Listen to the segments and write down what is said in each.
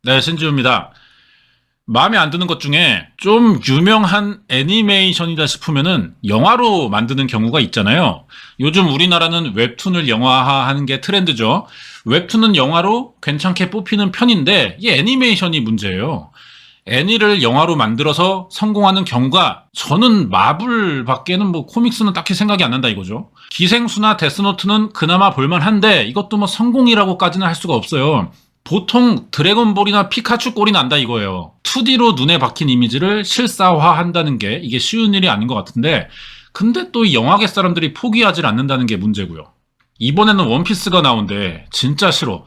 네, 신지우입니다. 마음에 안 드는 것 중에 좀 유명한 애니메이션이다 싶으면은 영화로 만드는 경우가 있잖아요. 요즘 우리나라는 웹툰을 영화화하는 게 트렌드죠. 웹툰은 영화로 괜찮게 뽑히는 편인데 이 애니메이션이 문제예요. 애니를 영화로 만들어서 성공하는 경우가 저는 마블 밖에는 뭐 코믹스는 딱히 생각이 안 난다 이거죠. 기생수나 데스노트는 그나마 볼만한데 이것도 뭐 성공이라고까지는 할 수가 없어요. 보통 드래곤볼이나 피카츄 꼴이 난다 이거예요. 2D로 눈에 박힌 이미지를 실사화한다는 게 이게 쉬운 일이 아닌 것 같은데 근데 또 이 영화계 사람들이 포기하지 않는다는 게 문제고요. 이번에는 원피스가 나온대. 진짜 싫어.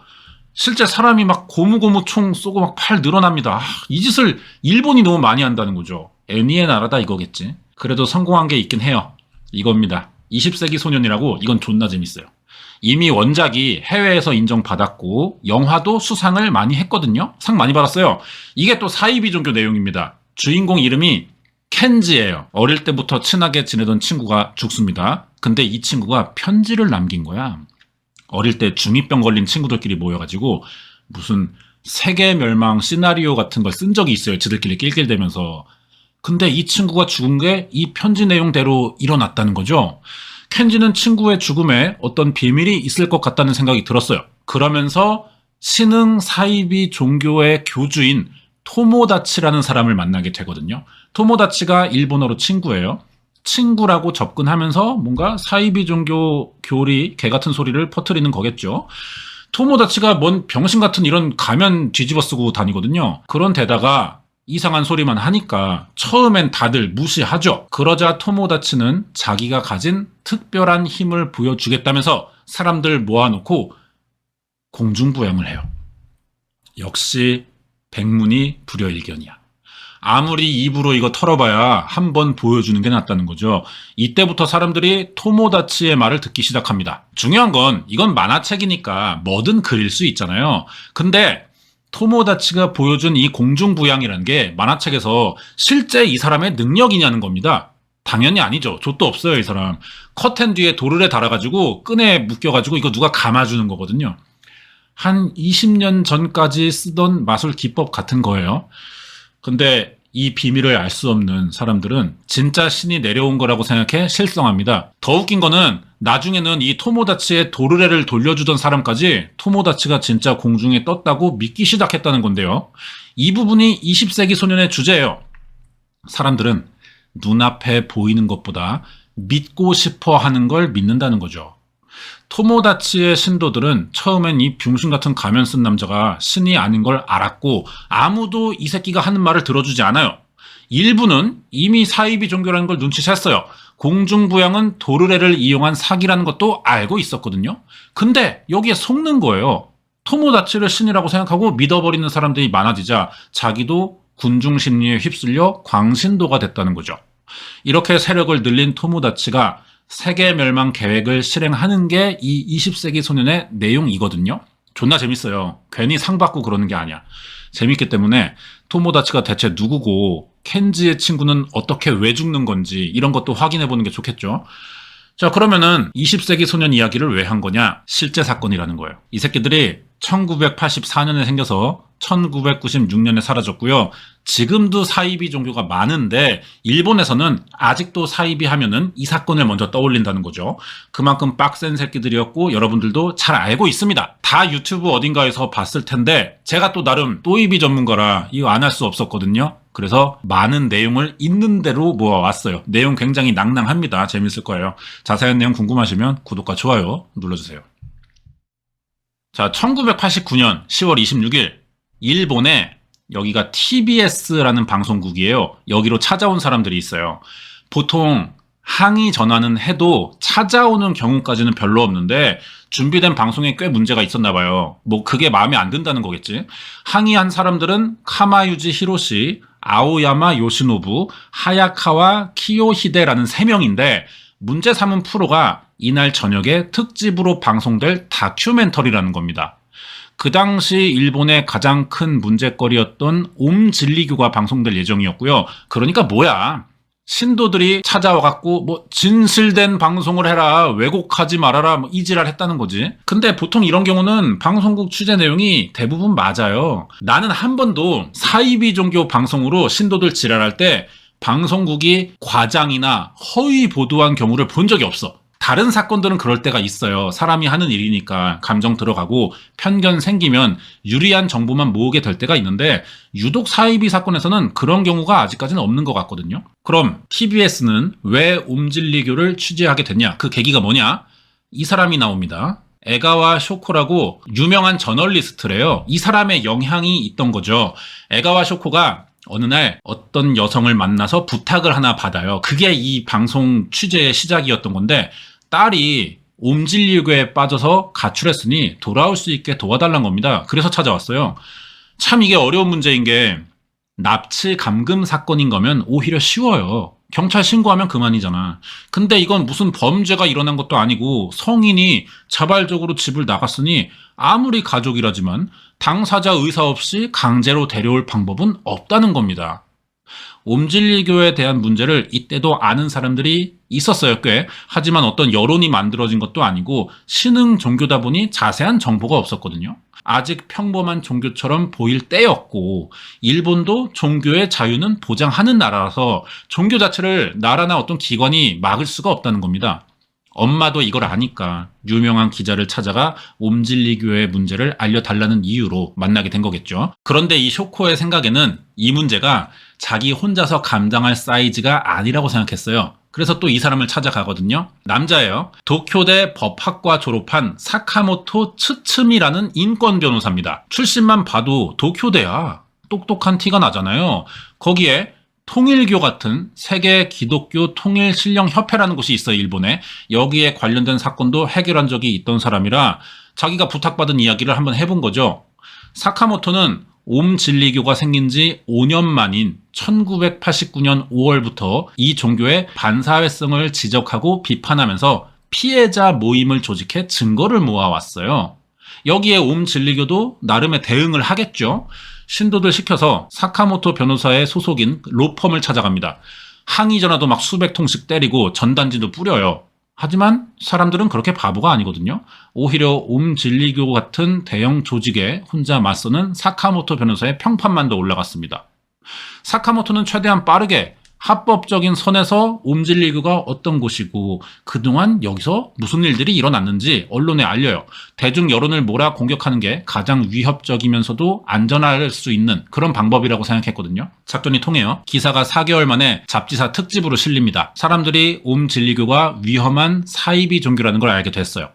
실제 사람이 막 고무고무 총 쏘고 막 팔 늘어납니다. 이 짓을 일본이 너무 많이 한다는 거죠. 애니의 나라다 이거겠지. 그래도 성공한 게 있긴 해요. 이겁니다. 20세기 소년이라고. 이건 존나 재밌어요. 이미 원작이 해외에서 인정받았고 영화도 수상을 많이 했거든요. 상 많이 받았어요. 이게 또 사이비 종교 내용입니다. 주인공 이름이 켄지예요. 어릴 때부터 친하게 지내던 친구가 죽습니다. 근데 이 친구가 편지를 남긴 거야. 어릴 때 중2병 걸린 친구들끼리 모여가지고 무슨 세계 멸망 시나리오 같은 걸 쓴 적이 있어요. 지들끼리 낄낄대면서. 근데 이 친구가 죽은 게 이 편지 내용대로 일어났다는 거죠. 켄지는 친구의 죽음에 어떤 비밀이 있을 것 같다는 생각이 들었어요. 그러면서 신흥 사이비 종교의 교주인 토모다치라는 사람을 만나게 되거든요. 토모다치가 일본어로 친구예요. 친구라고 접근하면서 뭔가 사이비 종교 교리 개 같은 소리를 퍼뜨리는 거겠죠. 토모다치가 뭔 병신 같은 이런 가면 뒤집어 쓰고 다니거든요. 그런 데다가 이상한 소리만 하니까 처음엔 다들 무시하죠. 그러자 토모다치는 자기가 가진 특별한 힘을 보여주겠다면서 사람들 모아놓고 공중부양을 해요. 역시 백문이 불여일견이야. 아무리 입으로 이거 털어봐야 한번 보여주는 게 낫다는 거죠. 이때부터 사람들이 토모다치의 말을 듣기 시작합니다. 중요한 건 이건 만화책이니까 뭐든 그릴 수 있잖아요. 근데 토모다치가 보여준 이 공중부양이라는 게 만화책에서 실제 이 사람의 능력이냐는 겁니다. 당연히 아니죠. 좆도 없어요, 이 사람. 커튼 뒤에 도르래 달아가지고 끈에 묶여가지고 이거 누가 감아주는 거거든요. 한 20년 전까지 쓰던 마술 기법 같은 거예요. 근데 이 비밀을 알 수 없는 사람들은 진짜 신이 내려온 거라고 생각해 실성합니다. 더 웃긴 거는 나중에는 이 토모다치의 도르래를 돌려주던 사람까지 토모다치가 진짜 공중에 떴다고 믿기 시작했다는 건데요. 이 부분이 20세기 소년의 주제예요. 사람들은 눈앞에 보이는 것보다 믿고 싶어 하는 걸 믿는다는 거죠. 토모다치의 신도들은 처음엔 이 병신 같은 가면 쓴 남자가 신이 아닌 걸 알았고 아무도 이 새끼가 하는 말을 들어주지 않아요. 일부는 이미 사이비 종교라는 걸 눈치챘어요. 공중부양은 도르래를 이용한 사기라는 것도 알고 있었거든요. 근데 여기에 속는 거예요. 토모다치를 신이라고 생각하고 믿어버리는 사람들이 많아지자 자기도 군중 심리에 휩쓸려 광신도가 됐다는 거죠. 이렇게 세력을 늘린 토모다치가 세계 멸망 계획을 실행하는 게 이 20세기 소년의 내용이거든요. 존나 재밌어요. 괜히 상 받고 그러는 게 아니야. 재밌기 때문에 토모다치가 대체 누구고 켄지의 친구는 어떻게 왜 죽는 건지 이런 것도 확인해 보는 게 좋겠죠. 자, 그러면은 20세기 소년 이야기를 왜 한 거냐? 실제 사건이라는 거예요. 이 새끼들이 1984년에 생겨서 1996년에 사라졌고요. 지금도 사이비 종교가 많은데 일본에서는 아직도 사이비 하면은 이 사건을 먼저 떠올린다는 거죠. 그만큼 빡센 새끼들이었고 여러분들도 잘 알고 있습니다. 다 유튜브 어딘가에서 봤을 텐데 제가 또 나름 또이비 전문가라 이거 안 할 수 없었거든요. 그래서 많은 내용을 있는 대로 모아왔어요. 내용 굉장히 낭낭합니다. 재밌을 거예요. 자세한 내용 궁금하시면 구독과 좋아요 눌러주세요. 자, 1989년 10월 26일 일본에 여기가 TBS라는 방송국이에요. 여기로 찾아온 사람들이 있어요. 보통 항의 전화는 해도 찾아오는 경우까지는 별로 없는데 준비된 방송에 꽤 문제가 있었나 봐요. 뭐 그게 마음에 안 든다는 거겠지. 항의한 사람들은 카마유지 히로시, 아오야마 요시노부, 하야카와 키요히데라는 3명인데 문제 삼은 프로가 이날 저녁에 특집으로 방송될 다큐멘터리라는 겁니다. 그 당시 일본의 가장 큰 문제거리였던 옴 진리교가 방송될 예정이었고요. 그러니까 뭐야? 신도들이 찾아와갖고 뭐 진실된 방송을 해라, 왜곡하지 말아라, 뭐 이지랄 했다는 거지. 근데 보통 이런 경우는 방송국 취재 내용이 대부분 맞아요. 나는 한 번도 사이비 종교 방송으로 신도들 지랄할 때 방송국이 과장이나 허위 보도한 경우를 본 적이 없어. 다른 사건들은 그럴 때가 있어요. 사람이 하는 일이니까 감정 들어가고 편견 생기면 유리한 정보만 모으게 될 때가 있는데 유독 사이비 사건에서는 그런 경우가 아직까지는 없는 것 같거든요. 그럼 TBS는 왜 옴진리교를 취재하게 됐냐? 그 계기가 뭐냐? 이 사람이 나옵니다. 에가와 쇼코라고 유명한 저널리스트래요. 이 사람의 영향이 있던 거죠. 에가와 쇼코가 어느 날 어떤 여성을 만나서 부탁을 하나 받아요. 그게 이 방송 취재의 시작이었던 건데 딸이 옴진리교에 빠져서 가출했으니 돌아올 수 있게 도와달라는 겁니다. 그래서 찾아왔어요. 참 이게 어려운 문제인 게 납치 감금 사건인 거면 오히려 쉬워요. 경찰 신고하면 그만이잖아. 근데 이건 무슨 범죄가 일어난 것도 아니고 성인이 자발적으로 집을 나갔으니 아무리 가족이라지만 당사자 의사 없이 강제로 데려올 방법은 없다는 겁니다. 옴진리교에 대한 문제를 이때도 아는 사람들이 있었어요, 꽤. 하지만 어떤 여론이 만들어진 것도 아니고 신흥 종교다 보니 자세한 정보가 없었거든요. 아직 평범한 종교처럼 보일 때였고 일본도 종교의 자유는 보장하는 나라라서 종교 자체를 나라나 어떤 기관이 막을 수가 없다는 겁니다. 엄마도 이걸 아니까 유명한 기자를 찾아가 옴진리교의 문제를 알려달라는 이유로 만나게 된 거겠죠. 그런데 이 쇼코의 생각에는 이 문제가 자기 혼자서 감당할 사이즈가 아니라고 생각했어요. 그래서 또 이 사람을 찾아가거든요. 남자예요. 도쿄대 법학과 졸업한 사카모토 츠츠미라는 인권 변호사입니다. 출신만 봐도 도쿄대야. 똑똑한 티가 나잖아요. 거기에 통일교 같은 세계 기독교 통일 신령 협회라는 곳이 있어요, 일본에. 여기에 관련된 사건도 해결한 적이 있던 사람이라 자기가 부탁받은 이야기를 한번 해본 거죠. 사카모토는 옴진리교가 생긴 지 5년 만인 1989년 5월부터 이 종교의 반사회성을 지적하고 비판하면서 피해자 모임을 조직해 증거를 모아왔어요. 여기에 옴진리교도 나름의 대응을 하겠죠. 신도들 시켜서 사카모토 변호사의 소속인 로펌을 찾아갑니다. 항의 전화도 막 수백 통씩 때리고 전단지도 뿌려요. 하지만 사람들은 그렇게 바보가 아니거든요. 오히려 옴진리교 같은 대형 조직에 혼자 맞서는 사카모토 변호사의 평판만도 올라갔습니다. 사카모토는 최대한 빠르게 합법적인 선에서 옴진리교가 어떤 곳이고 그동안 여기서 무슨 일들이 일어났는지 언론에 알려요. 대중 여론을 몰아 공격하는 게 가장 위협적이면서도 안전할 수 있는 그런 방법이라고 생각했거든요. 작전이 통해요. 기사가 4개월 만에 잡지사 특집으로 실립니다. 사람들이 옴진리교가 위험한 사이비 종교라는 걸 알게 됐어요.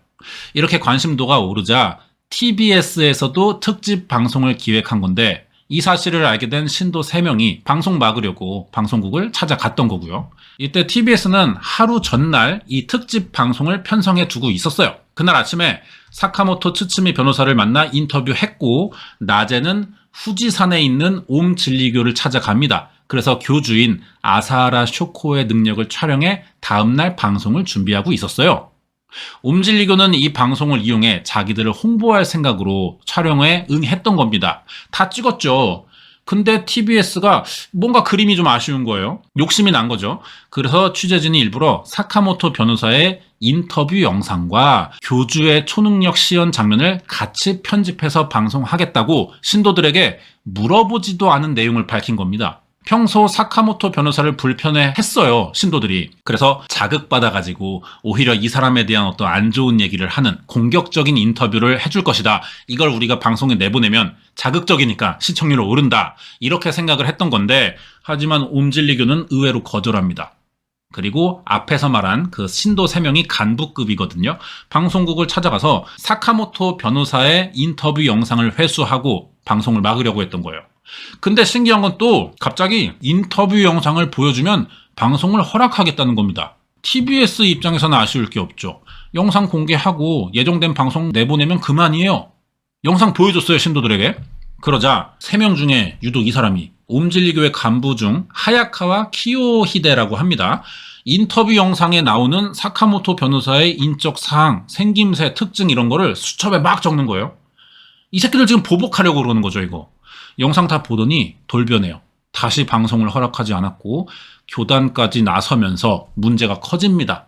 이렇게 관심도가 오르자 TBS에서도 특집 방송을 기획한 건데 이 사실을 알게 된 신도 3명이 방송 막으려고 방송국을 찾아갔던 거고요. 이때 TBS는 하루 전날 이 특집 방송을 편성해 두고 있었어요. 그날 아침에 사카모토 츠츠미 변호사를 만나 인터뷰했고 낮에는 후지산에 있는 옴진리교를 찾아갑니다. 그래서 교주인 아사하라 쇼코의 능력을 촬영해 다음날 방송을 준비하고 있었어요. 옴진리교는 이 방송을 이용해 자기들을 홍보할 생각으로 촬영에 응했던 겁니다. 다 찍었죠. 근데 TBS가 뭔가 그림이 좀 아쉬운 거예요. 욕심이 난 거죠. 그래서 취재진이 일부러 사카모토 변호사의 인터뷰 영상과 교주의 초능력 시연 장면을 같이 편집해서 방송하겠다고 신도들에게 물어보지도 않은 내용을 밝힌 겁니다. 평소 사카모토 변호사를 불편해했어요, 신도들이. 그래서 자극받아가지고 오히려 이 사람에 대한 어떤 안 좋은 얘기를 하는 공격적인 인터뷰를 해줄 것이다. 이걸 우리가 방송에 내보내면 자극적이니까 시청률이 오른다. 이렇게 생각을 했던 건데 하지만 옴진리교는 의외로 거절합니다. 그리고 앞에서 말한 그 신도 3명이 간부급이거든요. 방송국을 찾아가서 사카모토 변호사의 인터뷰 영상을 회수하고 방송을 막으려고 했던 거예요. 근데 신기한 건 또 갑자기 인터뷰 영상을 보여주면 방송을 허락하겠다는 겁니다. TBS 입장에서는 아쉬울 게 없죠. 영상 공개하고 예정된 방송 내보내면 그만이에요. 영상 보여줬어요, 신도들에게. 그러자 3명 중에 유독 이 사람이 옴진리교의 간부 중 하야카와 키요히데라고 합니다. 인터뷰 영상에 나오는 사카모토 변호사의 인적 사항, 생김새, 특징 이런 거를 수첩에 막 적는 거예요. 이 새끼들 지금 보복하려고 그러는 거죠, 이거. 영상 다 보더니 돌변해요. 다시 방송을 허락하지 않았고 교단까지 나서면서 문제가 커집니다.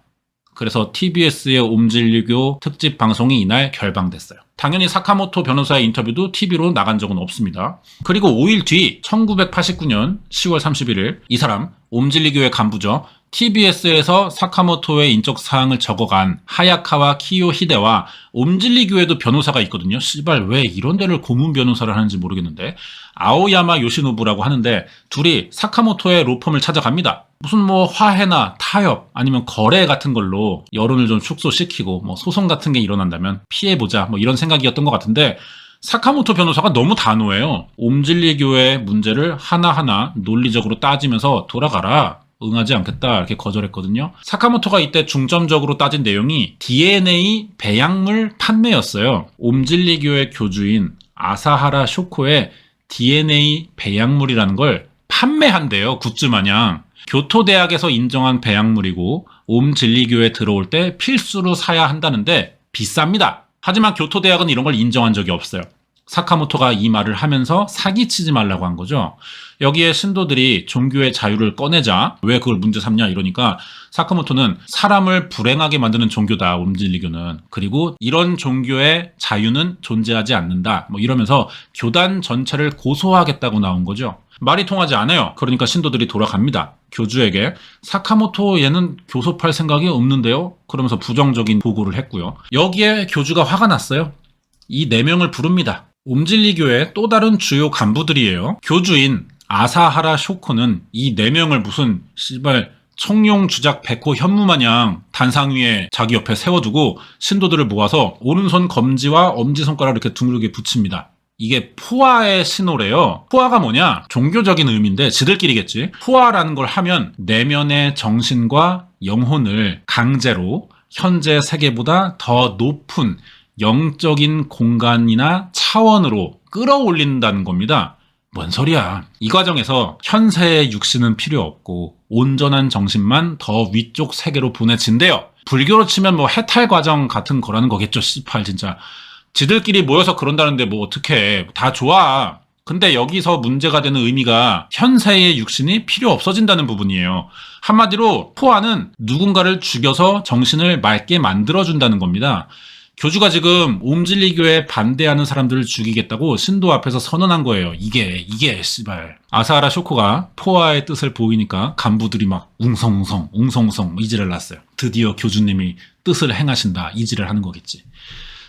그래서 TBS의 옴진리교 특집 방송이 이날 결방됐어요. 당연히 사카모토 변호사의 인터뷰도 TV로 나간 적은 없습니다. 그리고 5일 뒤 1989년 10월 31일 이 사람 옴진리교의 간부죠. TBS에서 사카모토의 인적 사항을 적어간 하야카와 키요 히데와 옴진리교에도 변호사가 있거든요. 씨발 왜 이런 데를 고문 변호사를 하는지 모르겠는데 아오야마 요시노부라고 하는데 둘이 사카모토의 로펌을 찾아갑니다. 무슨 뭐 화해나 타협 아니면 거래 같은 걸로 여론을 좀 축소시키고 뭐 소송 같은 게 일어난다면 피해보자 뭐 이런 생각이었던 것 같은데 사카모토 변호사가 너무 단호해요. 옴진리교의 문제를 하나하나 논리적으로 따지면서 돌아가라. 응하지 않겠다 이렇게 거절했거든요. 사카모토가 이때 중점적으로 따진 내용이 DNA 배양물 판매였어요. 옴진리교의 교주인 아사하라 쇼코의 DNA 배양물이라는 걸 판매한대요. 굿즈 마냥. 교토대학에서 인정한 배양물이고 옴진리교에 들어올 때 필수로 사야 한다는데 비쌉니다. 하지만 교토대학은 이런 걸 인정한 적이 없어요. 사카모토가 이 말을 하면서 사기치지 말라고 한 거죠. 여기에 신도들이 종교의 자유를 꺼내자 왜 그걸 문제 삼냐 이러니까 사카모토는 사람을 불행하게 만드는 종교다 옴진리교는. 그리고 이런 종교의 자유는 존재하지 않는다 뭐 이러면서 교단 전체를 고소하겠다고 나온 거죠. 말이 통하지 않아요. 그러니까 신도들이 돌아갑니다. 교주에게 사카모토 얘는 교섭할 생각이 없는데요. 그러면서 부정적인 보고를 했고요. 여기에 교주가 화가 났어요. 이 4명을 부릅니다. 옴진리교의 또 다른 주요 간부들이에요. 교주인 아사하라 쇼코는 이 4명을 무슨 씨발 청룡 주작 백호 현무 마냥 단상 위에 자기 옆에 세워두고 신도들을 모아서 오른손 검지와 엄지손가락을 이렇게 둥글게 붙입니다. 이게 포화의 신호래요. 포화가 뭐냐? 종교적인 의미인데 지들끼리겠지. 포화라는 걸 하면 내면의 정신과 영혼을 강제로 현재 세계보다 더 높은 영적인 공간이나 차원으로 끌어올린다는 겁니다. 뭔 소리야. 이 과정에서 현세의 육신은 필요 없고 온전한 정신만 더 위쪽 세계로 보내진대요. 불교로 치면 뭐 해탈 과정 같은 거라는 거겠죠. 씨팔 진짜. 지들끼리 모여서 그런다는데 뭐 어떡해. 다 좋아. 근데 여기서 문제가 되는 의미가 현세의 육신이 필요 없어진다는 부분이에요. 한마디로 포화는 누군가를 죽여서 정신을 맑게 만들어준다는 겁니다. 교주가 지금 옴진리교에 반대하는 사람들을 죽이겠다고 신도 앞에서 선언한 거예요. 이게 씨발. 아사하라 쇼코가 포화의 뜻을 보이니까 간부들이 막 웅성웅성 이지를 났어요. 드디어 교주님이 뜻을 행하신다 이지를 하는 거겠지.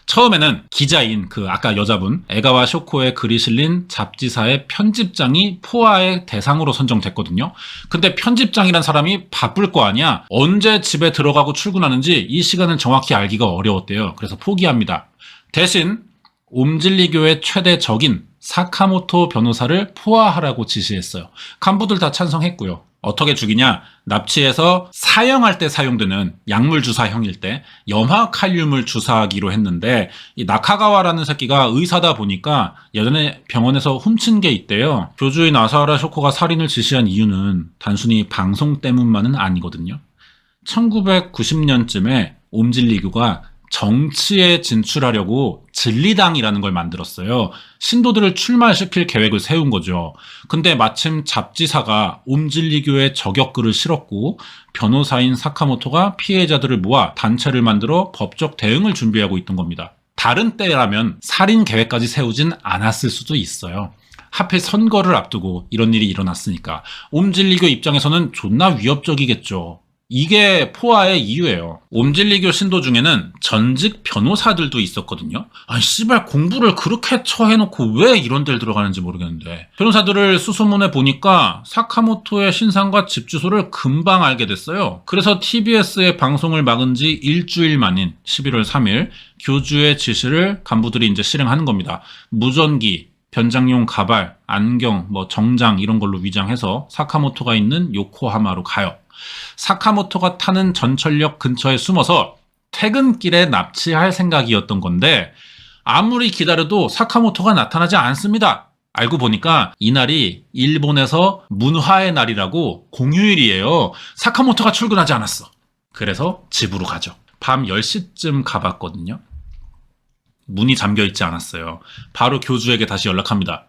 처음에는 기자인 그 아까 여자분 에가와 쇼코의 글이 실린 잡지사의 편집장이 포화의 대상으로 선정됐거든요. 근데 편집장이란 사람이 바쁠 거 아니야. 언제 집에 들어가고 출근하는지 이 시간을 정확히 알기가 어려웠대요. 그래서 포기합니다. 대신 옴진리교의 최대 적인 사카모토 변호사를 포화하라고 지시했어요. 간부들 다 찬성했고요. 어떻게 죽이냐? 납치해서 사형할 때 사용되는 약물 주사형일 때 염화칼륨을 주사하기로 했는데 이 나카가와라는 새끼가 의사다 보니까 예전에 병원에서 훔친 게 있대요. 교주인 아사하라 쇼코가 살인을 지시한 이유는 단순히 방송 때문만은 아니거든요. 1990년쯤에 옴진리교가 정치에 진출하려고 진리당이라는 걸 만들었어요. 신도들을 출마시킬 계획을 세운 거죠. 근데 마침 잡지사가 옴진리교의 저격글을 실었고 변호사인 사카모토가 피해자들을 모아 단체를 만들어 법적 대응을 준비하고 있던 겁니다. 다른 때라면 살인 계획까지 세우진 않았을 수도 있어요. 하필 선거를 앞두고 이런 일이 일어났으니까 옴진리교 입장에서는 존나 위협적이겠죠. 이게 포화의 이유예요. 옴진리교 신도 중에는 전직 변호사들도 있었거든요. 아니 씨발 공부를 그렇게 처해놓고 왜 이런 데를 들어가는지 모르겠는데 변호사들을 수소문해 보니까 사카모토의 신상과 집 주소를 금방 알게 됐어요. 그래서 TBS의 방송을 막은 지 일주일 만인 11월 3일 교주의 지시를 간부들이 이제 실행하는 겁니다. 무전기, 변장용 가발, 안경, 정장 이런 걸로 위장해서 사카모토가 있는 요코하마로 가요. 사카모토가 타는 전철역 근처에 숨어서 퇴근길에 납치할 생각이었던 건데 아무리 기다려도 사카모토가 나타나지 않습니다. 알고 보니까 이날이 일본에서 문화의 날이라고 공휴일이에요. 사카모토가 출근하지 않았어. 그래서 집으로 가죠. 밤 10시쯤 가봤거든요. 문이 잠겨 있지 않았어요. 바로 교주에게 다시 연락합니다.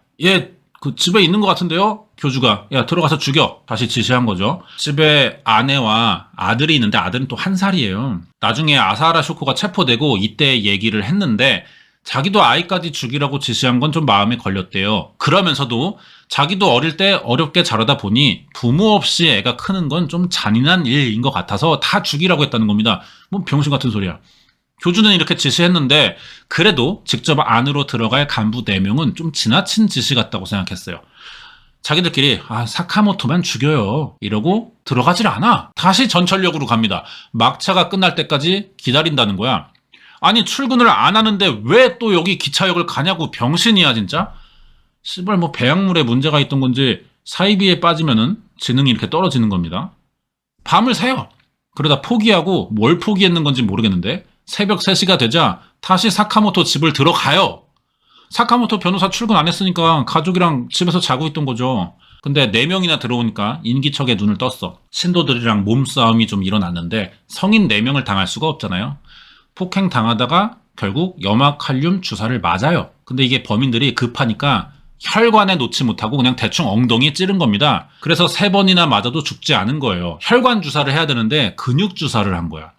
그 집에 있는 것 같은데요? 교주가 야 들어가서 죽여 다시 지시한 거죠. 집에 아내와 아들이 있는데 아들은 또 1살이에요. 나중에 아사하라 쇼코가 체포되고 이때 얘기를 했는데 자기도 아이까지 죽이라고 지시한 건 좀 마음에 걸렸대요. 그러면서도 자기도 어릴 때 어렵게 자라다 보니 부모 없이 애가 크는 건 좀 잔인한 일인 것 같아서 다 죽이라고 했다는 겁니다. 뭐 병신 같은 소리야. 교주는 이렇게 지시했는데 그래도 직접 안으로 들어갈 간부 4명은 좀 지나친 지시 같다고 생각했어요. 자기들끼리 사카모토만 죽여요 이러고 들어가질 않아. 다시 전철역으로 갑니다. 막차가 끝날 때까지 기다린다는 거야. 아니 출근을 안 하는데 왜 또 여기 기차역을 가냐고. 병신이야 진짜. 씨발 뭐 배양물에 문제가 있던 건지 사이비에 빠지면은 지능이 이렇게 떨어지는 겁니다. 밤을 새요. 그러다 포기하고 뭘 포기했는 건지 모르겠는데 새벽 3시가 되자 다시 사카모토 집을 들어가요. 사카모토 변호사 출근 안 했으니까 가족이랑 집에서 자고 있던 거죠. 근데 4명이나 들어오니까 인기척에 눈을 떴어. 신도들이랑 몸싸움이 좀 일어났는데 성인 4명을 당할 수가 없잖아요. 폭행 당하다가 결국 염화칼륨 주사를 맞아요. 근데 이게 범인들이 급하니까 혈관에 놓지 못하고 그냥 대충 엉덩이에 찌른 겁니다. 그래서 3번이나 맞아도 죽지 않은 거예요. 혈관 주사를 해야 되는데 근육 주사를 한 거야.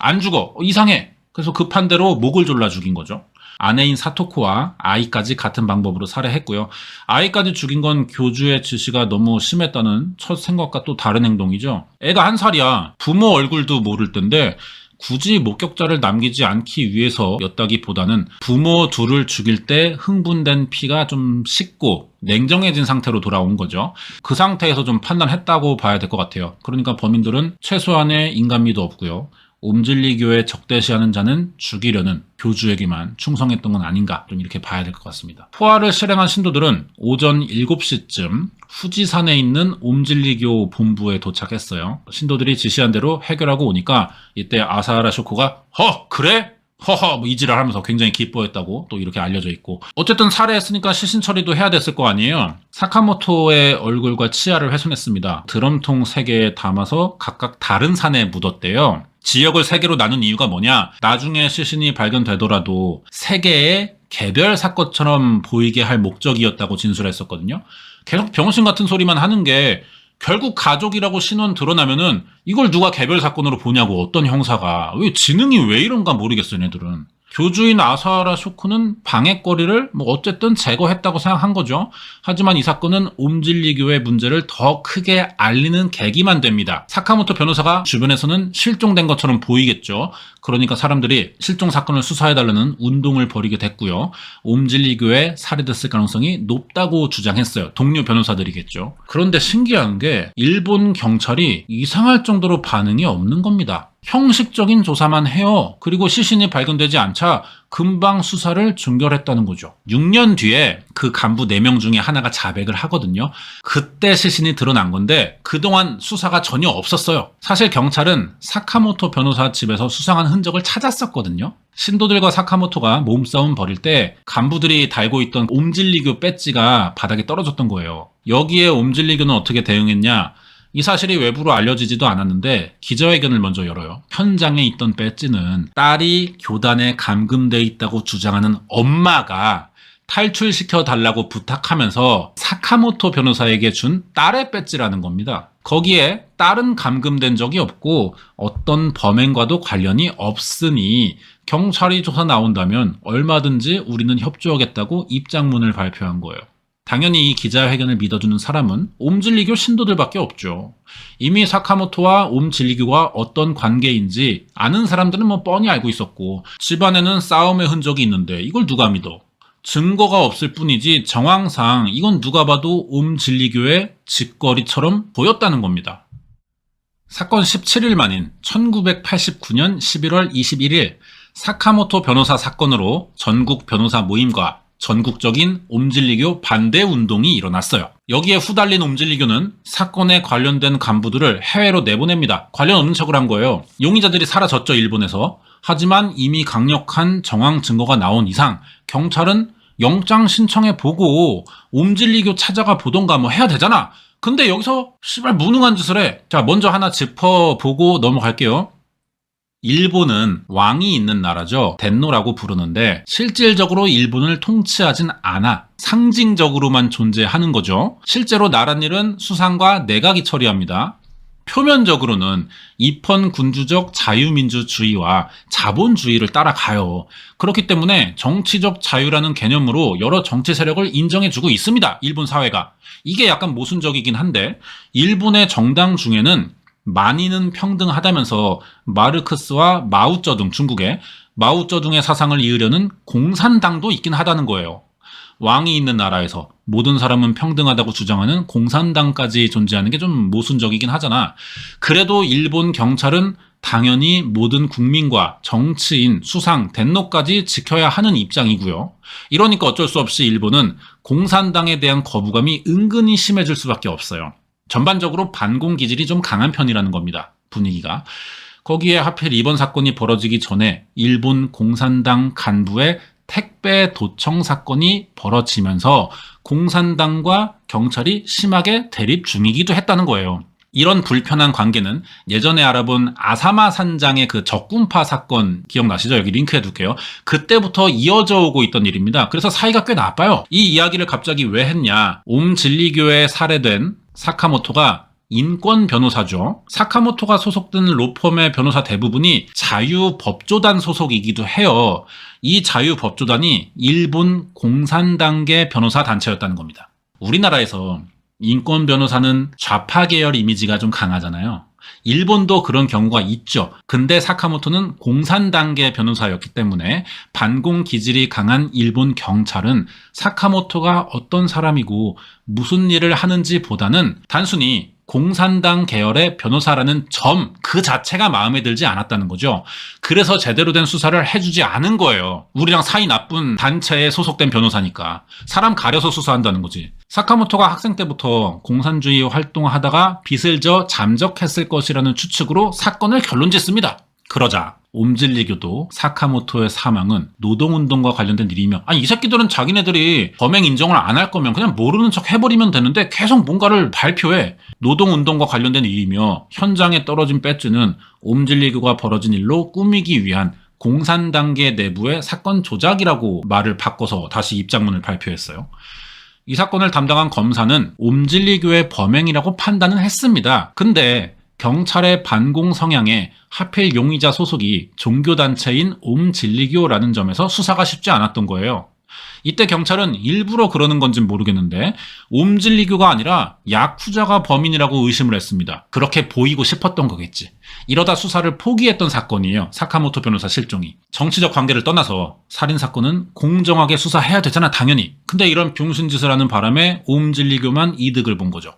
안 죽어. 이상해. 그래서 급한 대로 목을 졸라 죽인 거죠. 아내인 사토코와 아이까지 같은 방법으로 살해했고요. 아이까지 죽인 건 교주의 지시가 너무 심했다는 첫 생각과 또 다른 행동이죠. 애가 1살이야. 부모 얼굴도 모를 텐데 굳이 목격자를 남기지 않기 위해서였다기보다는 부모 둘을 죽일 때 흥분된 피가 좀 식고 냉정해진 상태로 돌아온 거죠. 그 상태에서 좀 판단했다고 봐야 될 것 같아요. 그러니까 범인들은 최소한의 인간미도 없고요. 옴질리교에 적대시하는 자는 죽이려는 교주에게만 충성했던 건 아닌가 좀 이렇게 봐야 될 것 같습니다. 포화를 실행한 신도들은 오전 7시쯤 후지산에 있는 옴질리교 본부에 도착했어요. 신도들이 지시한 대로 해결하고 오니까 이때 아사하라 쇼코가 그래? 허허 뭐 이지랄 하면서 굉장히 기뻐했다고 또 이렇게 알려져 있고, 어쨌든 살해했으니까 시신 처리도 해야 됐을 거 아니에요. 사카모토의 얼굴과 치아를 훼손했습니다. 드럼통 3개에 담아서 각각 다른 산에 묻었대요. 지역을 3개로 나눈 이유가 뭐냐, 나중에 시신이 발견되더라도 3개의 개별 사건처럼 보이게 할 목적이었다고 진술했었거든요. 계속 병신 같은 소리만 하는 게 결국 가족이라고 신원 드러나면은 이걸 누가 개별 사건으로 보냐고. 어떤 형사가. 왜 지능이 왜 이런가 모르겠어요 얘들은. 교주인 아사하라 쇼코는 방해거리를 어쨌든 제거했다고 생각한 거죠. 하지만 이 사건은 옴질리교의 문제를 더 크게 알리는 계기만 됩니다. 사카모토 변호사가 주변에서는 실종된 것처럼 보이겠죠. 그러니까 사람들이 실종 사건을 수사해달라는 운동을 벌이게 됐고요. 옴질리교에 살해됐을 가능성이 높다고 주장했어요. 동료 변호사들이겠죠. 그런데 신기한 게 일본 경찰이 이상할 정도로 반응이 없는 겁니다. 형식적인 조사만 해요. 그리고 시신이 발견되지 않자 금방 수사를 종결했다는 거죠. 6년 뒤에 그 간부 4명 중에 하나가 자백을 하거든요. 그때 시신이 드러난 건데 그동안 수사가 전혀 없었어요. 사실 경찰은 사카모토 변호사 집에서 수상한 흔적을 찾았었거든요. 신도들과 사카모토가 몸싸움 벌일 때 간부들이 달고 있던 옴질리교 배지가 바닥에 떨어졌던 거예요. 여기에 옴질리교는 어떻게 대응했냐? 이 사실이 외부로 알려지지도 않았는데 기자회견을 먼저 열어요. 현장에 있던 배지는 딸이 교단에 감금돼 있다고 주장하는 엄마가 탈출시켜달라고 부탁하면서 사카모토 변호사에게 준 딸의 배지라는 겁니다. 거기에 딸은 감금된 적이 없고 어떤 범행과도 관련이 없으니 경찰이 조사 나온다면 얼마든지 우리는 협조하겠다고 입장문을 발표한 거예요. 당연히 이 기자회견을 믿어주는 사람은 옴질리교 신도들밖에 없죠. 이미 사카모토와 옴질리교가 어떤 관계인지 아는 사람들은 뻔히 알고 있었고, 집안에는 싸움의 흔적이 있는데 이걸 누가 믿어? 증거가 없을 뿐이지 정황상 이건 누가 봐도 옴질리교의 짓거리처럼 보였다는 겁니다. 사건 17일 만인 1989년 11월 21일 사카모토 변호사 사건으로 전국 변호사 모임과 전국적인 옴질리교 반대 운동이 일어났어요. 여기에 후달린 옴질리교는 사건에 관련된 간부들을 해외로 내보냅니다. 관련 없는 척을 한 거예요. 용의자들이 사라졌죠, 일본에서. 하지만 이미 강력한 정황 증거가 나온 이상 경찰은 영장 신청해 보고 옴질리교 찾아가 보던가 해야 되잖아. 근데 여기서 씨발 무능한 짓을 해. 자, 먼저 하나 짚어보고 넘어갈게요. 일본은 왕이 있는 나라죠. 덴노라고 부르는데 실질적으로 일본을 통치하진 않아. 상징적으로만 존재하는 거죠. 실제로 나랏일은 수상과 내각이 처리합니다. 표면적으로는 입헌 군주적 자유민주주의와 자본주의를 따라가요. 그렇기 때문에 정치적 자유라는 개념으로 여러 정치 세력을 인정해주고 있습니다. 일본 사회가. 이게 약간 모순적이긴 한데 일본의 정당 중에는 만인은 평등하다면서 마르크스와 마오쩌둥, 중국의 마오쩌둥의 사상을 이으려는 공산당도 있긴 하다는 거예요. 왕이 있는 나라에서 모든 사람은 평등하다고 주장하는 공산당까지 존재하는 게 좀 모순적이긴 하잖아. 그래도 일본 경찰은 당연히 모든 국민과 정치인, 수상, 덴노까지 지켜야 하는 입장이고요. 이러니까 어쩔 수 없이 일본은 공산당에 대한 거부감이 은근히 심해질 수밖에 없어요. 전반적으로 반공 기질이 좀 강한 편이라는 겁니다. 분위기가. 거기에 하필 이번 사건이 벌어지기 전에 일본 공산당 간부의 택배 도청 사건이 벌어지면서 공산당과 경찰이 심하게 대립 중이기도 했다는 거예요. 이런 불편한 관계는 예전에 알아본 아사마 산장의 그 적군파 사건 기억나시죠? 여기 링크해 둘게요. 그때부터 이어져 오고 있던 일입니다. 그래서 사이가 꽤 나빠요. 이 이야기를 갑자기 왜 했냐? 옴진리교에 살해된 사카모토가 인권 변호사죠. 사카모토가 소속된 로펌의 변호사 대부분이 자유법조단 소속이기도 해요. 이 자유법조단이 일본 공산당계 변호사 단체였다는 겁니다. 우리나라에서 인권 변호사는 좌파 계열 이미지가 좀 강하잖아요. 일본도 그런 경우가 있죠. 근데 사카모토는 공산당계 변호사였기 때문에 반공 기질이 강한 일본 경찰은 사카모토가 어떤 사람이고 무슨 일을 하는지 보다는 단순히 공산당 계열의 변호사라는 점 그 자체가 마음에 들지 않았다는 거죠. 그래서 제대로 된 수사를 해주지 않은 거예요. 우리랑 사이 나쁜 단체에 소속된 변호사니까. 사람 가려서 수사한다는 거지. 사카모토가 학생 때부터 공산주의 활동하다가 빚을 져 잠적했을 것이라는 추측으로 사건을 결론짓습니다. 그러자 옴진리교도 사카모토의 사망은 노동운동과 관련된 일이며 아니 이 새끼들은 자기네들이 범행 인정을 안 할 거면 그냥 모르는 척 해버리면 되는데 계속 뭔가를 발표해. 노동운동과 관련된 일이며 현장에 떨어진 배지는 옴진리교가 벌어진 일로 꾸미기 위한 공산당계 내부의 사건 조작이라고 말을 바꿔서 다시 입장문을 발표했어요. 이 사건을 담당한 검사는 옴진리교의 범행이라고 판단은 했습니다. 근데 경찰의 반공 성향에 하필 용의자 소속이 종교단체인 옴진리교라는 점에서 수사가 쉽지 않았던 거예요. 이때 경찰은 일부러 그러는 건진 모르겠는데 옴진리교가 아니라 야쿠자가 범인이라고 의심을 했습니다. 그렇게 보이고 싶었던 거겠지. 이러다 수사를 포기했던 사건이에요. 사카모토 변호사 실종이. 정치적 관계를 떠나서 살인사건은 공정하게 수사해야 되잖아 당연히. 근데 이런 병신짓을 하는 바람에 옴진리교만 이득을 본 거죠.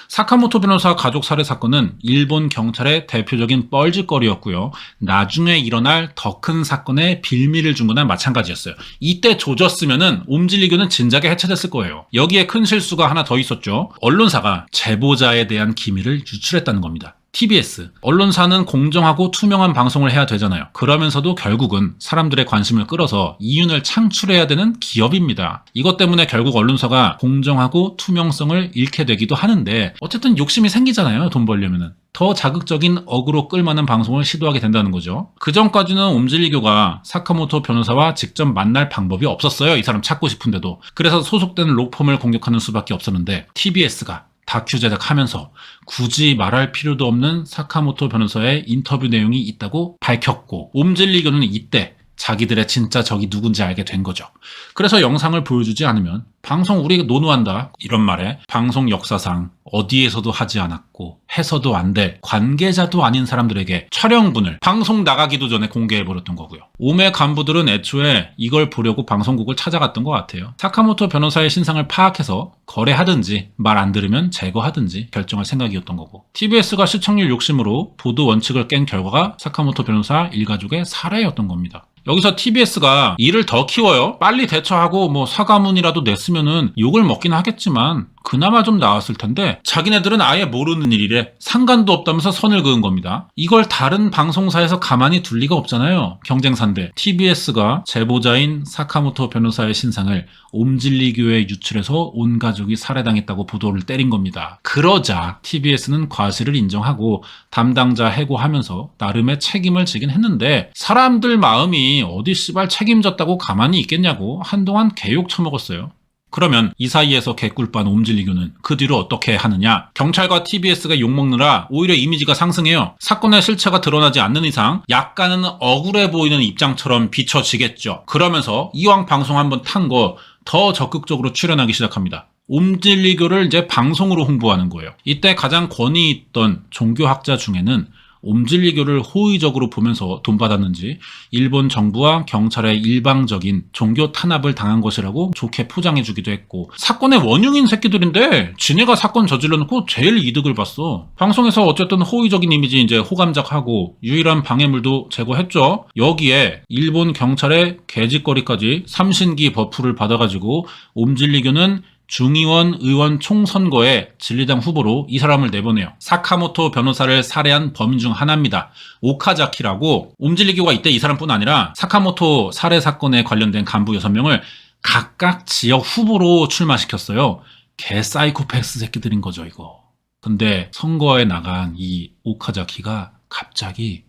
사카모토 변호사 가족 살해 사건은 일본 경찰의 대표적인 뻘짓거리였고요. 나중에 일어날 더 큰 사건에 빌미를 준 거나 마찬가지였어요. 이때 조졌으면은 옴진리교는 진작에 해체됐을 거예요. 여기에 큰 실수가 하나 더 있었죠. 언론사가 제보자에 대한 기밀을 유출했다는 겁니다. TBS. 언론사는 공정하고 투명한 방송을 해야 되잖아요. 그러면서도 결국은 사람들의 관심을 끌어서 이윤을 창출해야 되는 기업입니다. 이것 때문에 결국 언론사가 공정하고 투명성을 잃게 되기도 하는데 어쨌든 욕심이 생기잖아요. 돈 벌려면은. 더 자극적인 어그로 끌만한 방송을 시도하게 된다는 거죠. 그 전까지는 옴진리교가 사카모토 변호사와 직접 만날 방법이 없었어요. 이 사람 찾고 싶은데도. 그래서 소속된 로펌을 공격하는 수밖에 없었는데 TBS가 다큐 제작하면서 굳이 말할 필요도 없는 사카모토 변호사의 인터뷰 내용이 있다고 밝혔고 옴진리교는 이때 자기들의 진짜 적이 누군지 알게 된 거죠. 그래서 영상을 보여주지 않으면 방송 우리가 노노한다 이런 말에 방송 역사상 어디에서도 하지 않았고 해서도 안 될 관계자도 아닌 사람들에게 촬영분을 방송 나가기도 전에 공개해버렸던 거고요. 옴의 간부들은 애초에 이걸 보려고 방송국을 찾아갔던 것 같아요. 사카모토 변호사의 신상을 파악해서 거래하든지 말 안 들으면 제거하든지 결정할 생각이었던 거고 TBS가 시청률 욕심으로 보도 원칙을 깬 결과가 사카모토 변호사 일가족의 살해였던 겁니다. 여기서 TBS가 일을 더 키워요. 빨리 대처하고 뭐 사과문이라도 냈으면은 욕을 먹긴 하겠지만 그나마 좀 나았을 텐데 자기네들은 아예 모르는 일이래. 상관도 없다면서 선을 그은 겁니다. 이걸 다른 방송사에서 가만히 둘 리가 없잖아요. 경쟁사인데. TBS가 제보자인 사카모토 변호사의 신상을 옴질리교에 유출해서 온 가족이 살해당했다고 보도를 때린 겁니다. 그러자 TBS는 과실을 인정하고 담당자 해고하면서 나름의 책임을 지긴 했는데 사람들 마음이 어디 씨발 책임졌다고 가만히 있겠냐고 한동안 개욕 처먹었어요. 그러면 이 사이에서 개꿀반 옴질리교는 그 뒤로 어떻게 하느냐? 경찰과 TBS가 욕먹느라 오히려 이미지가 상승해요. 사건의 실체가 드러나지 않는 이상 약간은 억울해 보이는 입장처럼 비춰지겠죠. 그러면서 이왕 방송 한번 탄 거 더 적극적으로 출연하기 시작합니다. 옴질리교를 이제 방송으로 홍보하는 거예요. 이때 가장 권위 있던 종교학자 중에는 옴질리교를 호의적으로 보면서 돈 받았는지 일본 정부와 경찰의 일방적인 종교 탄압을 당한 것이라고 좋게 포장해주기도 했고 사건의 원흉인 새끼들인데 지네가 사건 저질러놓고 제일 이득을 봤어. 방송에서 어쨌든 호의적인 이미지 이제 호감작하고 유일한 방해물도 제거했죠. 여기에 일본 경찰의 개짓거리까지 삼신기 버프를 받아가지고 옴질리교는 중의원 의원 총선거에 진리당 후보로 이 사람을 내보내요. 사카모토 변호사를 살해한 범인 중 하나입니다. 오카자키라고 옴질리교가 이때 이 사람뿐 아니라 사카모토 살해 사건에 관련된 간부 6명을 각각 지역 후보로 출마시켰어요. 개 사이코패스 새끼들인 거죠 이거. 근데 선거에 나간 이 오카자키가 갑자기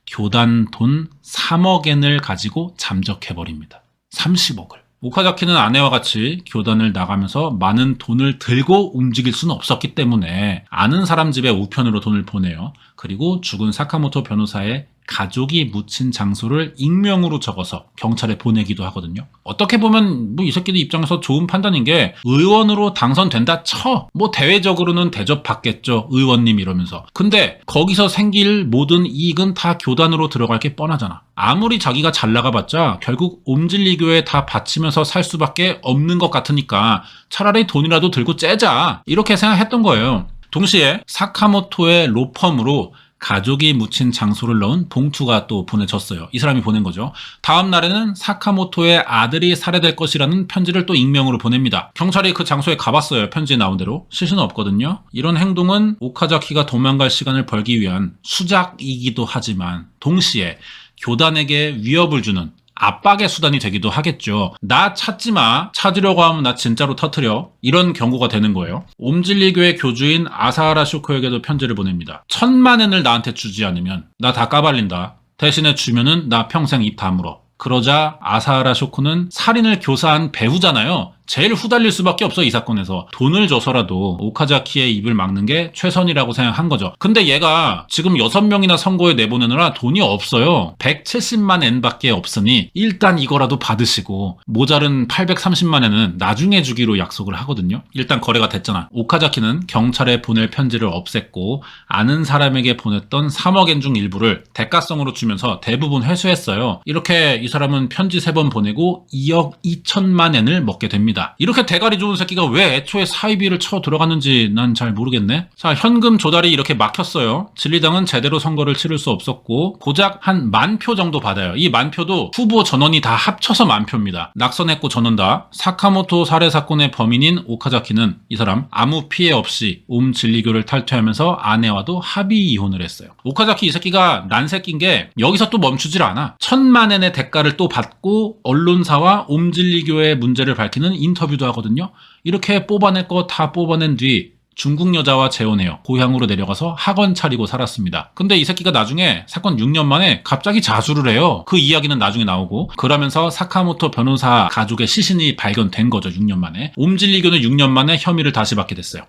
교단 돈 3억 엔을 가지고 잠적해버립니다. 30억을. 오카자키는 아내와 같이 교단을 나가면서 많은 돈을 들고 움직일 수는 없었기 때문에 아는 사람 집에 우편으로 돈을 보내요. 그리고 죽은 사카모토 변호사의 가족이 묻힌 장소를 익명으로 적어서 경찰에 보내기도 하거든요. 어떻게 보면 이 새끼들 입장에서 좋은 판단인 게 의원으로 당선된다 쳐. 대외적으로는 대접받겠죠. 의원님 이러면서. 근데 거기서 생길 모든 이익은 다 교단으로 들어갈 게 뻔하잖아. 아무리 자기가 잘 나가봤자 결국 옴질리교에 다 바치면서 살 수밖에 없는 것 같으니까 차라리 돈이라도 들고 째자. 이렇게 생각했던 거예요. 동시에 사카모토의 로펌으로 가족이 묻힌 장소를 넣은 봉투가 또 보내졌어요. 이 사람이 보낸 거죠. 다음 날에는 사카모토의 아들이 살해될 것이라는 편지를 또 익명으로 보냅니다. 경찰이 그 장소에 가봤어요. 편지에 나온 대로. 실수는 없거든요. 이런 행동은 오카자키가 도망갈 시간을 벌기 위한 수작이기도 하지만 동시에 교단에게 위협을 주는 압박의 수단이 되기도 하겠죠. 나 찾지 마. 찾으려고 하면 나 진짜로 터뜨려. 이런 경고가 되는 거예요. 옴질리교의 교주인 아사하라 쇼코에게도 편지를 보냅니다. 1,000만 엔을 나한테 주지 않으면 나 다 까발린다. 대신에 주면은 나 평생 입 다물어. 그러자 아사하라 쇼코는 살인을 교사한 배우잖아요. 제일 후달릴 수밖에 없어 이 사건에서. 돈을 줘서라도 오카자키의 입을 막는 게 최선이라고 생각한 거죠. 근데 얘가 지금 6명이나 선거에 내보내느라 돈이 없어요. 170만 엔밖에 없으니 일단 이거라도 받으시고 모자른 830만 엔은 나중에 주기로 약속을 하거든요. 일단 거래가 됐잖아. 오카자키는 경찰에 보낼 편지를 없앴고 아는 사람에게 보냈던 3억 엔 중 일부를 대가성으로 주면서 대부분 회수했어요. 이렇게 이 사람은 편지 3번 보내고 2억 2천만 엔을 먹게 됩니다. 이렇게 대가리 좋은 새끼가 왜 애초에 사이비를 쳐 들어갔는지 난 잘 모르겠네. 자, 현금 조달이 이렇게 막혔어요. 진리당은 제대로 선거를 치를 수 없었고 고작 한 10,000표 정도 받아요. 이 10,000표도 후보 전원이 다 합쳐서 10,000표입니다. 낙선했고 전원 다. 사카모토 살해 사건의 범인인 오카자키는 이 사람 아무 피해 없이 옴질리교를 탈퇴하면서 아내와도 합의 이혼을 했어요. 오카자키 이 새끼가 난 새끼인 게 여기서 또 멈추질 않아. 1,000만 엔의 대가를 또 받고 언론사와 옴질리교의 문제를 밝히는 인터뷰도 하거든요. 이렇게 뽑아낼 거 다 뽑아낸 뒤 중국 여자와 재혼해요. 고향으로 내려가서 학원 차리고 살았습니다. 근데 이 새끼가 나중에 사건 6년 만에 갑자기 자수를 해요. 그 이야기는 나중에 나오고. 그러면서 사카모토 변호사 가족의 시신이 발견된 거죠. 6년 만에. 옴질리교는 6년 만에 혐의를 다시 받게 됐어요.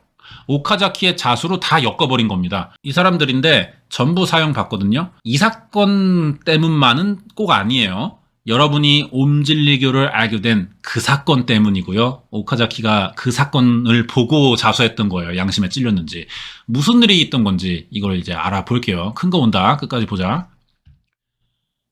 오카자키의 자수로 다 엮어버린 겁니다. 이 사람들인데 전부 사형받거든요. 이 사건 때문만은 꼭 아니에요. 여러분이 옴질리교를 알게 된 그 사건 때문이고요. 오카자키가 그 사건을 보고 자수했던 거예요. 양심에 찔렸는지. 무슨 일이 있던 건지 이걸 이제 알아볼게요. 큰 거 온다. 끝까지 보자.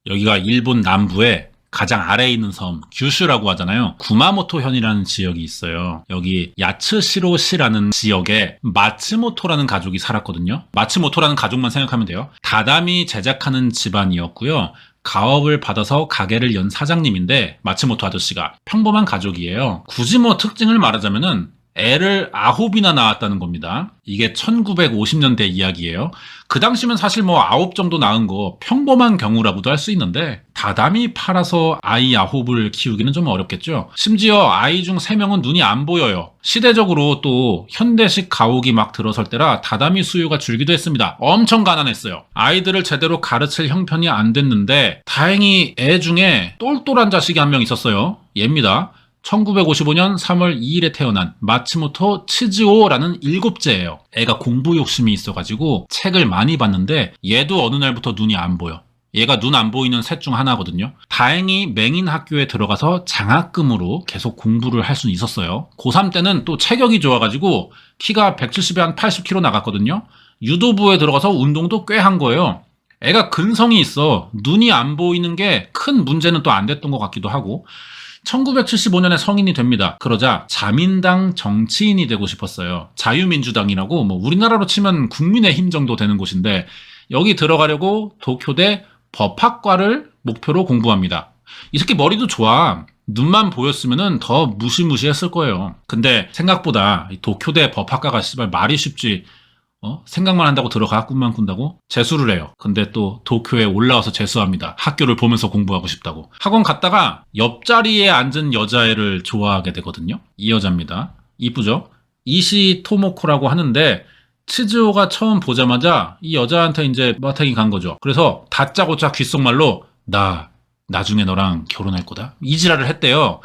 여기가 일본 남부에 가장 아래에 있는 섬 규슈라고 하잖아요. 구마모토현이라는 지역이 있어요. 여기 야츠시로시라는 지역에 마츠모토라는 가족이 살았거든요. 마츠모토라는 가족만 생각하면 돼요. 다다미 제작하는 집안이었고요. 가업을 받아서 가게를 연 사장님인데 마츠모토 아저씨가 평범한 가족이에요. 굳이 특징을 말하자면은 애를 9이나 낳았다는 겁니다. 이게 1950년대 이야기예요. 그 당시면 사실 뭐 9 정도 낳은 거 평범한 경우라고도 할 수 있는데 다담이 팔아서 아이 9을 키우기는 좀 어렵겠죠. 심지어 아이 중 3명은 눈이 안 보여요. 시대적으로 또 현대식 가옥이 막 들어설 때라 다담이 수요가 줄기도 했습니다. 엄청 가난했어요. 아이들을 제대로 가르칠 형편이 안 됐는데 다행히 애 중에 똘똘한 자식이 한 명 있었어요. 얘입니다. 1955년 3월 2일에 태어난 마츠모토 치즈오라는 7째예요. 애가 공부 욕심이 있어가지고 책을 많이 봤는데 얘도 어느 날부터 눈이 안 보여. 얘가 눈 안 보이는 셋 중 하나거든요. 다행히 맹인 학교에 들어가서 장학금으로 계속 공부를 할 수는 있었어요. 고3 때는 또 체격이 좋아가지고 키가 170에 한 80kg 나갔거든요. 유도부에 들어가서 운동도 꽤 한 거예요. 애가 근성이 있어. 눈이 안 보이는 게 큰 문제는 또 안 됐던 것 같기도 하고 1975년에 성인이 됩니다. 그러자 자민당 정치인이 되고 싶었어요. 자유민주당이라고 뭐 우리나라로 치면 국민의힘 정도 되는 곳인데 여기 들어가려고 도쿄대 법학과를 목표로 공부합니다. 이 새끼 머리도 좋아. 눈만 보였으면 더 무시무시했을 거예요. 근데 생각보다 도쿄대 법학과가 씨발 말이 쉽지. 생각만 한다고 들어가 꿈만 꾼다고? 재수를 해요. 근데 또 도쿄에 올라와서 재수합니다. 학교를 보면서 공부하고 싶다고. 학원 갔다가 옆자리에 앉은 여자애를 좋아하게 되거든요. 이 여자입니다. 이쁘죠? 이시 토모코라고 하는데 치즈오가 처음 보자마자 이 여자한테 이제 마탱이 간 거죠. 그래서 다짜고짜 귓속말로 나 나중에 너랑 결혼할 거다. 이 지랄을 했대요.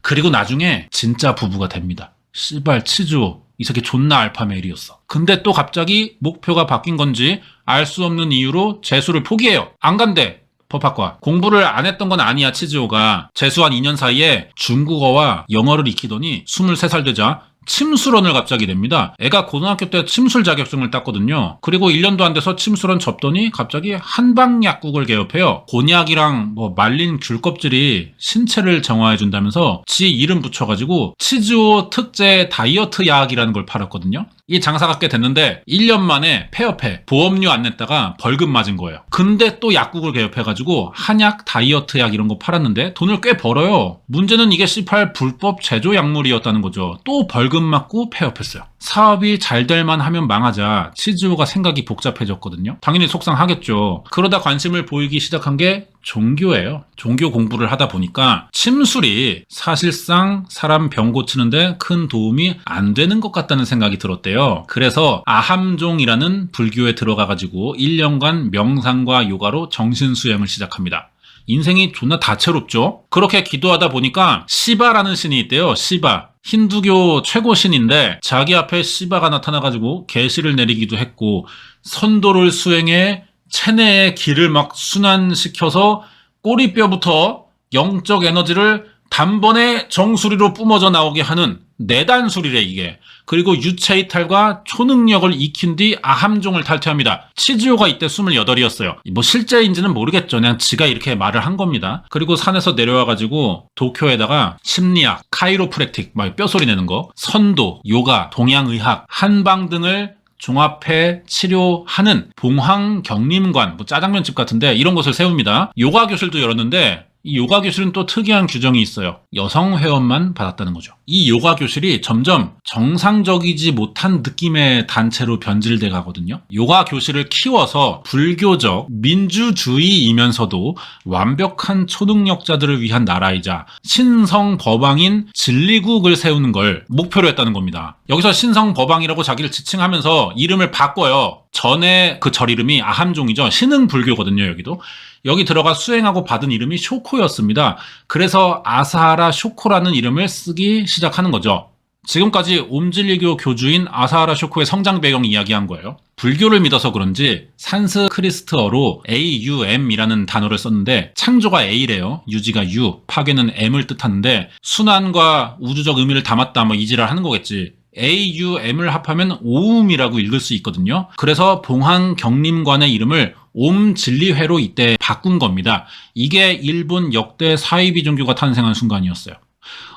그리고 나중에 진짜 부부가 됩니다. 씨발 치즈오. 이 새끼 존나 알파메일이었어. 근데 또 갑자기 목표가 바뀐 건지 알 수 없는 이유로 재수를 포기해요. 안 간대. 법학과. 공부를 안 했던 건 아니야, 치즈오가. 재수한 2년 사이에 중국어와 영어를 익히더니 23살 되자 침술원을 갑자기 냅니다. 애가 고등학교 때 침술 자격증을 땄거든요. 그리고 1년도 안 돼서 침술원 접더니 갑자기 한방약국을 개업해요. 곤약이랑 뭐 말린 귤 껍질이 신체를 정화해준다면서 지 이름 붙여가지고 치즈오 특제 다이어트 약이라는 걸 팔았거든요. 이 장사가 꽤 됐는데 1년 만에 폐업해. 보험료 안 냈다가 벌금 맞은 거예요. 근데 또 약국을 개업해가지고 한약, 다이어트 약 이런 거 팔았는데 돈을 꽤 벌어요. 문제는 이게 C8 불법 제조 약물이었다는 거죠. 또 벌금 맞고 폐업했어요. 사업이 잘 될만 하면 망하자 치즈오가 생각이 복잡해졌거든요. 당연히 속상하겠죠. 그러다 관심을 보이기 시작한 게 종교예요. 종교 공부를 하다 보니까 침술이 사실상 사람 병 고치는데 큰 도움이 안 되는 것 같다는 생각이 들었대요. 그래서 아함종이라는 불교에 들어가가지고 1년간 명상과 요가로 정신수양을 시작합니다. 인생이 존나 다채롭죠. 그렇게 기도하다 보니까 시바라는 신이 있대요. 시바. 힌두교 최고 신인데 자기 앞에 시바가 나타나가지고 계시를 내리기도 했고 선도를 수행해 체내의 기를 막 순환시켜서 꼬리뼈부터 영적 에너지를 단번에 정수리로 뿜어져 나오게 하는 내단술이래 이게. 그리고 유체이탈과 초능력을 익힌 뒤 아함종을 탈퇴합니다. 치즈오가 이때 28이었어요. 뭐 실제인지는 모르겠죠. 그냥 지가 이렇게 말을 한 겁니다. 그리고 산에서 내려와가지고 도쿄에다가 심리학, 카이로프랙틱, 막 뼈소리 내는 거, 선도, 요가, 동양의학, 한방 등을 종합해 치료하는 봉황경림관, 뭐 짜장면집 같은데 이런 곳을 세웁니다. 요가 교실도 열었는데 이 요가 교실은 또 특이한 규정이 있어요. 여성 회원만 받았다는 거죠. 이 요가 교실이 점점 정상적이지 못한 느낌의 단체로 변질돼 가거든요. 요가 교실을 키워서 불교적 민주주의이면서도 완벽한 초능력자들을 위한 나라이자 신성 법왕인 진리국을 세우는 걸 목표로 했다는 겁니다. 여기서 신성 법왕이라고 자기를 지칭하면서 이름을 바꿔요. 전에 그 절 이름이 아함종이죠. 신흥 불교거든요, 여기도. 여기 들어가 수행하고 받은 이름이 쇼코였습니다. 그래서 아사하라 쇼코라는 이름을 쓰기 시작하는 거죠. 지금까지 옴진리교 교주인 아사하라 쇼코의 성장 배경 이야기한 거예요. 불교를 믿어서 그런지 산스크리트어로 AUM이라는 단어를 썼는데 창조가 A래요. 유지가 U, 파괴는 M을 뜻하는데 순환과 우주적 의미를 담았다 뭐 이지랄 하는 거겠지. AUM을 합하면 오음이라고 읽을 수 있거든요. 그래서 봉황경림관의 이름을 옴진리회로 이때 바꾼 겁니다. 이게 일본 역대 사이비 종교가 탄생한 순간이었어요.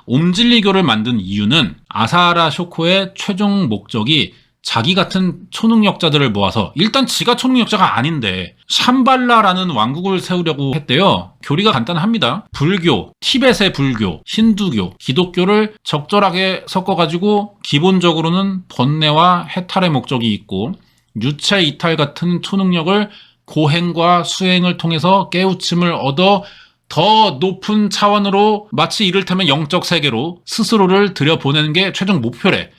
옴진리교를 만든 이유는 아사하라 쇼코의 최종 목적이 자기 같은 초능력자들을 모아서 일단 지가 초능력자가 아닌데 샴발라라는 왕국을 세우려고 했대요. 교리가 간단합니다. 불교, 티벳의 불교, 힌두교, 기독교를 적절하게 섞어가지고 기본적으로는 번뇌와 해탈의 목적이 있고 유체 이탈 같은 초능력을 고행과 수행을 통해서 깨우침을 얻어 더 높은 차원으로 마치 이를테면 영적 세계로 스스로를 들여보내는 게 최종 목표래.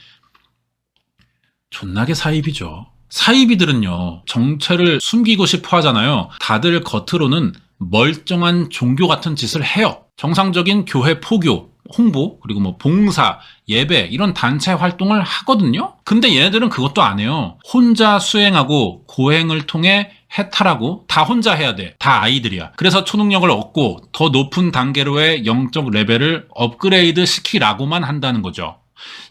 존나게 사이비죠. 사이비들은요, 정체를 숨기고 싶어 하잖아요. 다들 겉으로는 멀쩡한 종교 같은 짓을 해요. 정상적인 교회 포교, 홍보, 그리고 뭐 봉사, 예배 이런 단체 활동을 하거든요. 근데 얘네들은 그것도 안 해요. 혼자 수행하고 고행을 통해 해탈하고 다 혼자 해야 돼. 다 아이들이야. 그래서 초능력을 얻고 더 높은 단계로의 영적 레벨을 업그레이드 시키라고만 한다는 거죠.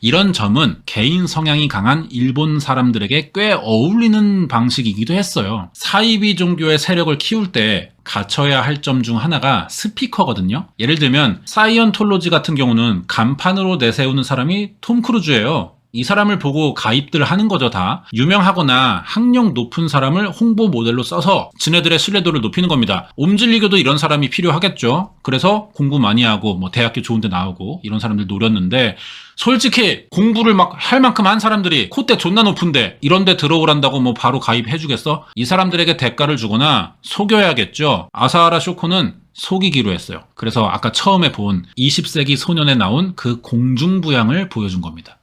이런 점은 개인 성향이 강한 일본 사람들에게 꽤 어울리는 방식이기도 했어요. 사이비 종교의 세력을 키울 때 갖춰야 할 점 중 하나가 스피커거든요. 예를 들면 사이언톨로지 같은 경우는 간판으로 내세우는 사람이 톰 크루즈예요. 이 사람을 보고 가입들 하는 거죠, 다. 유명하거나 학력 높은 사람을 홍보 모델로 써서 지네들의 신뢰도를 높이는 겁니다. 옴질리교도 이런 사람이 필요하겠죠. 그래서 공부 많이 하고 뭐 대학교 좋은 데 나오고 이런 사람들 노렸는데 솔직히 공부를 막 할 만큼 한 사람들이 콧대 존나 높은데 이런 데 들어오란다고 뭐 바로 가입해 주겠어? 이 사람들에게 대가를 주거나 속여야겠죠. 아사하라 쇼코는 속이기로 했어요. 그래서 아까 처음에 본 20세기 소년에 나온 그 공중부양을 보여준 겁니다.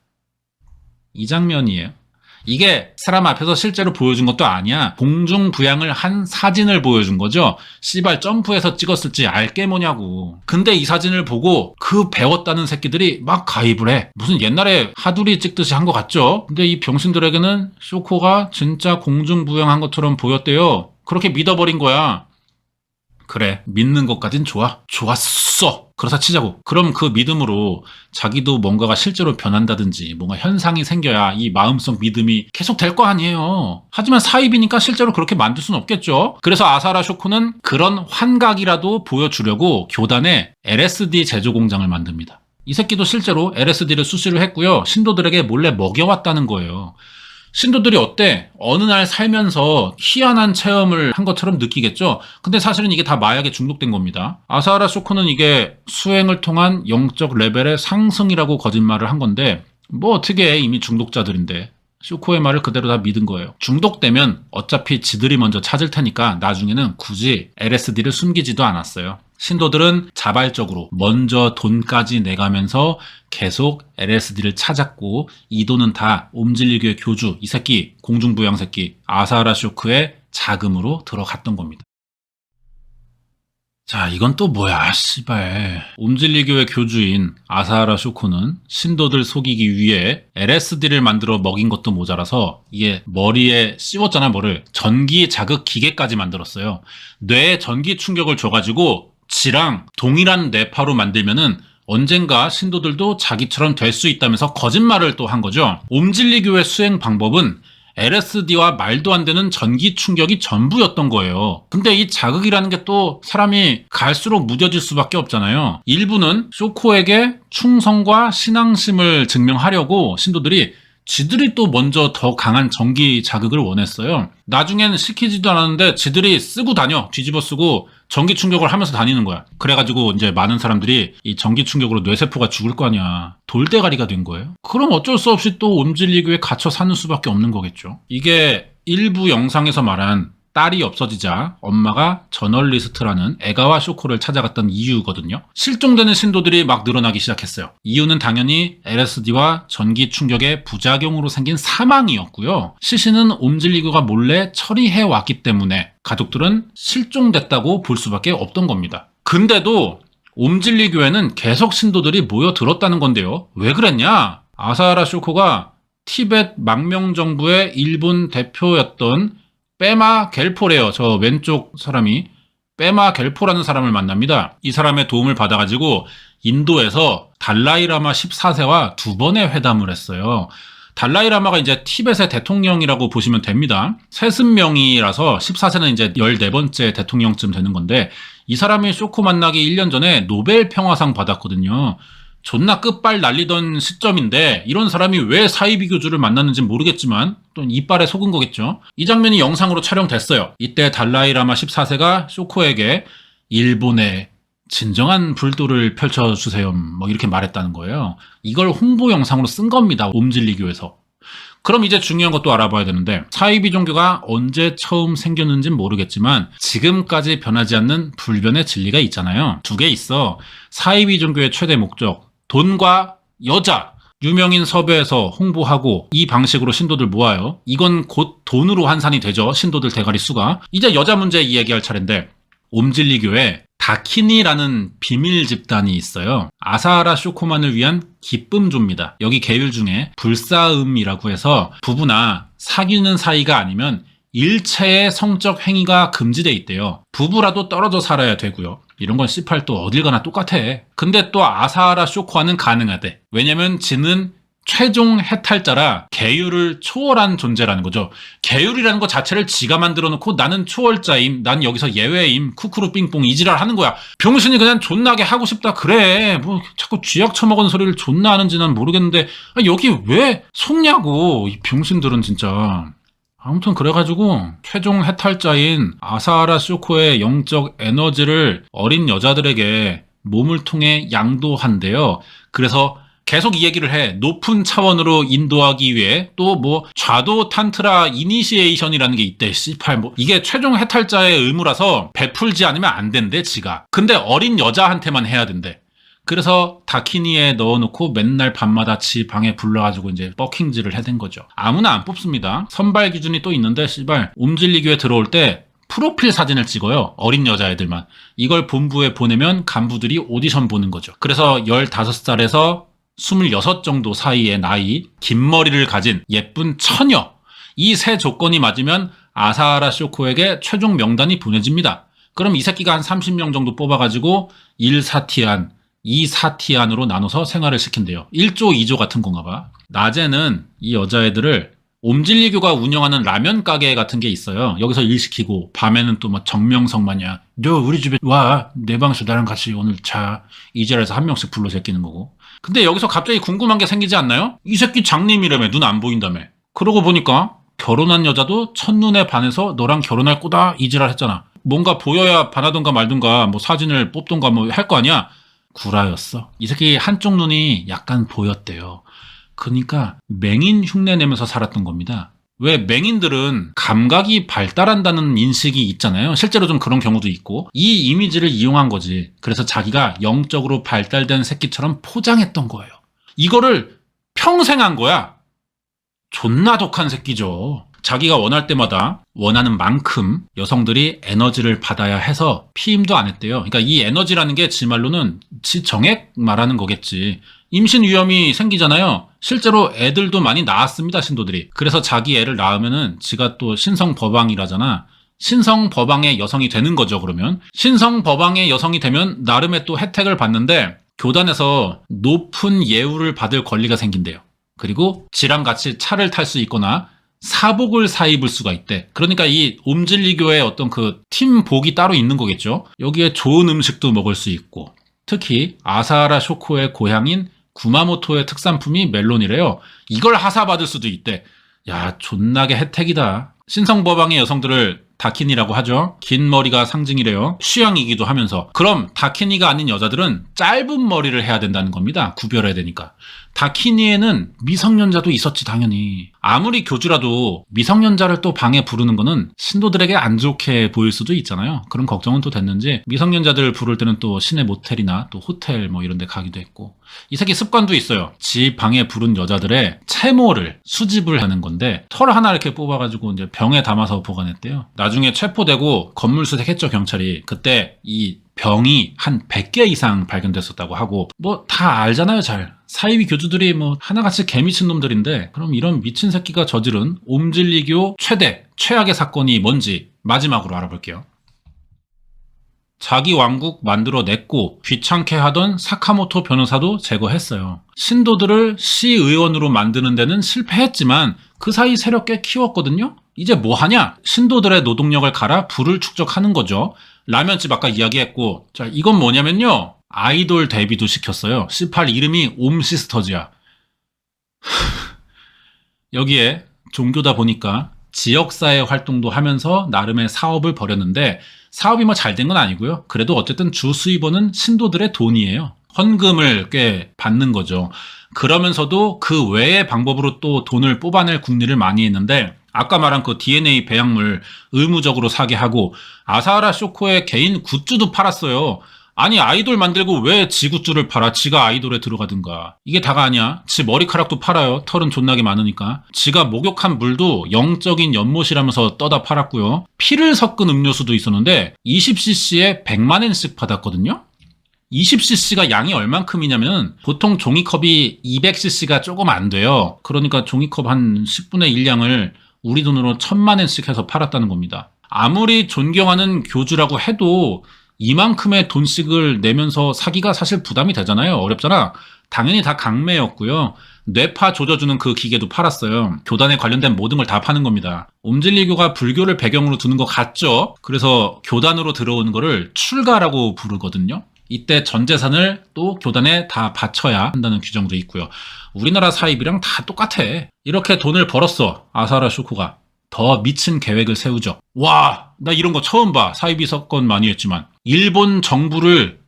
이 장면이에요. 이게 사람 앞에서 실제로 보여준 것도 아니야. 공중부양을 한 사진을 보여준 거죠. 씨발 점프해서 찍었을지 알게 뭐냐고. 근데 이 사진을 보고 그 배웠다는 새끼들이 막 가입을 해. 무슨 옛날에 하두리 찍듯이 한 것 같죠? 근데 이 병신들에게는 쇼코가 진짜 공중부양한 것처럼 보였대요. 그렇게 믿어버린 거야. 그래, 믿는 것까진 좋아. 좋았어. 그렇다 치자고. 그럼 그 믿음으로 자기도 뭔가가 실제로 변한다든지 뭔가 현상이 생겨야 이 마음속 믿음이 계속 될 거 아니에요. 하지만 사입이니까 실제로 그렇게 만들 수는 없겠죠. 그래서 아사라 쇼코는 그런 환각이라도 보여주려고 교단에 LSD 제조 공장을 만듭니다. 이 새끼도 실제로 LSD를 수시를 했고요. 신도들에게 몰래 먹여왔다는 거예요. 신도들이 어때? 어느 날 살면서 희한한 체험을 한 것처럼 느끼겠죠? 근데 사실은 이게 다 마약에 중독된 겁니다. 아사하라 쇼코는 이게 수행을 통한 영적 레벨의 상승이라고 거짓말을 한 건데 뭐 어떻게 해, 이미 중독자들인데. 쇼코의 말을 그대로 다 믿은 거예요. 중독되면 어차피 지들이 먼저 찾을 테니까 나중에는 굳이 LSD를 숨기지도 않았어요. 신도들은 자발적으로 먼저 돈까지 내가면서 계속 LSD를 찾았고 이 돈은 다 옴질리교의 교주, 이 새끼, 공중부양 새끼 아사하라 쇼코의 자금으로 들어갔던 겁니다. 자, 이건 또 뭐야, 씨발. 옴질리교의 교주인 아사하라 쇼코는 신도들 속이기 위해 LSD를 만들어 먹인 것도 모자라서 이게 머리에 씌웠잖아, 뭐를. 전기 자극 기계까지 만들었어요. 뇌에 전기 충격을 줘가지고 지랑 동일한 뇌파로 만들면은 언젠가 신도들도 자기처럼 될 수 있다면서 거짓말을 또 한 거죠. 옴질리교의 수행 방법은 LSD와 말도 안 되는 전기 충격이 전부였던 거예요. 근데 이 자극이라는 게 또 사람이 갈수록 무뎌질 수밖에 없잖아요. 일부는 쇼코에게 충성과 신앙심을 증명하려고 신도들이 지들이 또 먼저 더 강한 전기 자극을 원했어요. 나중엔 시키지도 않았는데 지들이 쓰고 다녀. 뒤집어 쓰고 전기 충격을 하면서 다니는 거야. 그래가지고 이제 많은 사람들이 이 전기 충격으로 뇌세포가 죽을 거 아니야. 돌대가리가 된 거예요. 그럼 어쩔 수 없이 또 옴질리교에 갇혀 사는 수밖에 없는 거겠죠. 이게 일부 영상에서 말한 딸이 없어지자 엄마가 저널리스트라는 에가와 쇼코를 찾아갔던 이유거든요. 실종되는 신도들이 막 늘어나기 시작했어요. 이유는 당연히 LSD와 전기 충격의 부작용으로 생긴 사망이었고요. 시신은 옴질리교가 몰래 처리해 왔기 때문에 가족들은 실종됐다고 볼 수밖에 없던 겁니다. 근데도 옴질리교에는 계속 신도들이 모여들었다는 건데요. 왜 그랬냐? 아사하라 쇼코가 티벳 망명정부의 일본 대표였던 빼마 겔포래요. 저 왼쪽 사람이 빼마 겔포라는 사람을 만납니다. 이 사람의 도움을 받아가지고 인도에서 달라이라마 14세와 2번의 회담을 했어요. 달라이라마가 이제 티벳의 대통령이라고 보시면 됩니다. 세습명이라서 14세는 이제 14번째 대통령쯤 되는 건데 이 사람이 쇼코 만나기 1년 전에 노벨 평화상 받았거든요. 존나 끝발 날리던 시점인데 이런 사람이 왜 사이비 교주를 만났는지 모르겠지만 또 이빨에 속은 거겠죠. 이 장면이 영상으로 촬영됐어요. 이때 달라이라마 14세가 쇼코에게 일본의 진정한 불도를 펼쳐주세요 뭐 이렇게 말했다는 거예요. 이걸 홍보 영상으로 쓴 겁니다. 옴질리교에서. 그럼 이제 중요한 것도 알아봐야 되는데 사이비 종교가 언제 처음 생겼는지는 모르겠지만 지금까지 변하지 않는 불변의 진리가 있잖아요. 두 개 있어. 사이비 종교의 최대 목적, 돈과 여자. 유명인 섭외해서 홍보하고 이 방식으로 신도들 모아요. 이건 곧 돈으로 환산이 되죠. 신도들 대가리 수가. 이제 여자 문제 이야기할 차례인데 옴질리교에 다키니라는 비밀 집단이 있어요. 아사하라 쇼코만을 위한 기쁨조입니다. 여기 계율 중에 불사음이라고 해서 부부나 사귀는 사이가 아니면 일체의 성적 행위가 금지돼 있대요. 부부라도 떨어져 살아야 되고요. 이런 건 C8 또 어딜 가나 똑같아. 근데 또 아사하라 쇼코와는 가능하대. 왜냐면 지는 최종 해탈자라 계율을 초월한 존재라는 거죠. 계율이라는 것 자체를 지가 만들어 놓고 나는 초월자임, 난 여기서 예외임, 쿠쿠루 삥뽕 이지랄 하는 거야. 병신이 그냥 존나게 하고 싶다 그래. 뭐 자꾸 쥐약 처먹은 소리를 존나 하는지 난 모르겠는데 여기 왜 속냐고 이 병신들은 진짜. 아무튼 그래가지고 최종 해탈자인 아사하라 쇼코의 영적 에너지를 어린 여자들에게 몸을 통해 양도한대요. 그래서 계속 이 얘기를 해. 높은 차원으로 인도하기 위해 또 뭐 좌도 탄트라 이니시에이션이라는 게 있대. C8 뭐 이게 최종 해탈자의 의무라서 베풀지 않으면 안 된대 지가. 근데 어린 여자한테만 해야 된대. 그래서 다키니에 넣어놓고 맨날 밤마다 지 방에 불러가지고 이제 버킹질을 해댄 거죠. 아무나 안 뽑습니다. 선발 기준이 또 있는데 씨발 옴질리교에 들어올 때 프로필 사진을 찍어요. 어린 여자애들만. 이걸 본부에 보내면 간부들이 오디션 보는 거죠. 그래서 15살에서 26 정도 사이의 나이, 긴 머리를 가진 예쁜 처녀. 이 세 조건이 맞으면 아사하라 쇼코에게 최종 명단이 보내집니다. 그럼 이 새끼가 한 30명 정도 뽑아가지고 1사티안, 2사티안으로 나눠서 생활을 시킨대요. 1조, 2조 같은 건가 봐. 낮에는 이 여자애들을 옴질리교가 운영하는 라면 가게 같은 게 있어요. 여기서 일 시키고 밤에는 또 막 정명석 마냥 너 우리 집에 와. 내 방에서 나랑 같이 오늘 자. 이 자리에서 한 명씩 불러 제끼는 거고. 근데 여기서 갑자기 궁금한 게 생기지 않나요? 이 새끼 장님이라며 눈 안 보인다며. 그러고 보니까 결혼한 여자도 첫눈에 반해서 너랑 결혼할 거다 이지랄 했잖아. 뭔가 보여야 반하던가 말던가 뭐 사진을 뽑던가 뭐 할 거 아니야. 구라였어. 이 새끼 한쪽 눈이 약간 보였대요. 그러니까 맹인 흉내 내면서 살았던 겁니다. 왜 맹인들은 감각이 발달한다는 인식이 있잖아요. 실제로 좀 그런 경우도 있고 이 이미지를 이용한 거지. 그래서 자기가 영적으로 발달된 새끼처럼 포장했던 거예요. 이거를 평생 한 거야. 존나 독한 새끼죠. 자기가 원할 때마다 원하는 만큼 여성들이 에너지를 받아야 해서 피임도 안 했대요. 그러니까 이 에너지라는 게 지 말로는 지 정액 말하는 거겠지. 임신 위험이 생기잖아요. 실제로 애들도 많이 낳았습니다, 신도들이. 그래서 자기 애를 낳으면은 지가 또 신성법왕이라잖아. 신성법왕의 여성이 되는 거죠, 그러면. 신성법왕의 여성이 되면 나름의 또 혜택을 받는데 교단에서 높은 예우를 받을 권리가 생긴대요. 그리고 지랑 같이 차를 탈 수 있거나 사복을 사입을 수가 있대. 그러니까 이 옴질리교의 어떤 그 팀복이 따로 있는 거겠죠. 여기에 좋은 음식도 먹을 수 있고 특히 아사하라 쇼코의 고향인 구마모토의 특산품이 멜론이래요. 이걸 하사받을 수도 있대. 야, 존나게 혜택이다. 신성법왕의 여성들을 다키니라고 하죠. 긴 머리가 상징이래요. 취향이기도 하면서. 그럼 다키니가 아닌 여자들은 짧은 머리를 해야 된다는 겁니다. 구별해야 되니까. 다키니에는 미성년자도 있었지 당연히. 아무리 교주라도 미성년자를 또 방에 부르는 거는 신도들에게 안 좋게 보일 수도 있잖아요. 그런 걱정은 또 됐는지 미성년자들 부를 때는 또 시내 모텔이나 또 호텔 뭐 이런 데 가기도 했고. 이 새끼 습관도 있어요. 지 방에 부른 여자들의 채모를 수집을 하는 건데 털 하나 이렇게 뽑아가지고 이제 병에 담아서 보관했대요. 나중에 체포되고 건물수색했죠 경찰이. 그때 이 병이 한 100개 이상 발견됐었다고 하고 뭐 다 알잖아요 잘. 사이비 교주들이 뭐 하나같이 개미친 놈들인데 그럼 이런 미친 새끼가 저지른 옴질리교 최악의 사건이 뭔지 마지막으로 알아볼게요. 자기 왕국 만들어냈고 귀찮게 하던 사카모토 변호사도 제거했어요. 신도들을 시의원으로 만드는 데는 실패했지만 그 사이 세력 꽤 키웠거든요. 이제 뭐 하냐? 신도들의 노동력을 갈아 부를 축적하는 거죠. 라면집 아까 이야기했고 자 이건 뭐냐면요. 아이돌 데뷔도 시켰어요. C8 이름이 옴시스터즈야. 여기에 종교다 보니까 지역사회 활동도 하면서 나름의 사업을 벌였는데 사업이 뭐 잘 된 건 아니고요. 그래도 어쨌든 주 수입원은 신도들의 돈이에요. 헌금을 꽤 받는 거죠. 그러면서도 그 외의 방법으로 또 돈을 뽑아낼 궁리를 많이 했는데 아까 말한 그 DNA 배양물 의무적으로 사게 하고 아사하라 쇼코의 개인 굿즈도 팔았어요. 아니 아이돌 만들고 왜 지 굿즈를 팔아? 지가 아이돌에 들어가든가. 이게 다가 아니야. 지 머리카락도 팔아요. 털은 존나게 많으니까. 지가 목욕한 물도 영적인 연못이라면서 떠다 팔았고요. 피를 섞은 음료수도 있었는데 20cc에 100만엔씩 받았거든요. 20cc가 양이 얼만큼이냐면 보통 종이컵이 200cc가 조금 안 돼요. 그러니까 종이컵 한 10분의 1량을 우리 돈으로 1000만엔씩 해서 팔았다는 겁니다. 아무리 존경하는 교주라고 해도 이만큼의 돈씩을 내면서 사기가 사실 부담이 되잖아요. 어렵잖아. 당연히 다 강매였고요. 뇌파 조져주는 그 기계도 팔았어요. 교단에 관련된 모든 걸 다 파는 겁니다. 옴질리교가 불교를 배경으로 두는 것 같죠? 그래서 교단으로 들어오는 거를 출가라고 부르거든요. 이때 전 재산을 또 교단에 다 바쳐야 한다는 규정도 있고요. 우리나라 사입이랑 다 똑같아. 이렇게 돈을 벌었어. 아사하라 쇼코가. 더 미친 계획을 세우죠. 와, 나 이런 거 처음 봐. 사이비 사건 많이 했지만. 일본 정부를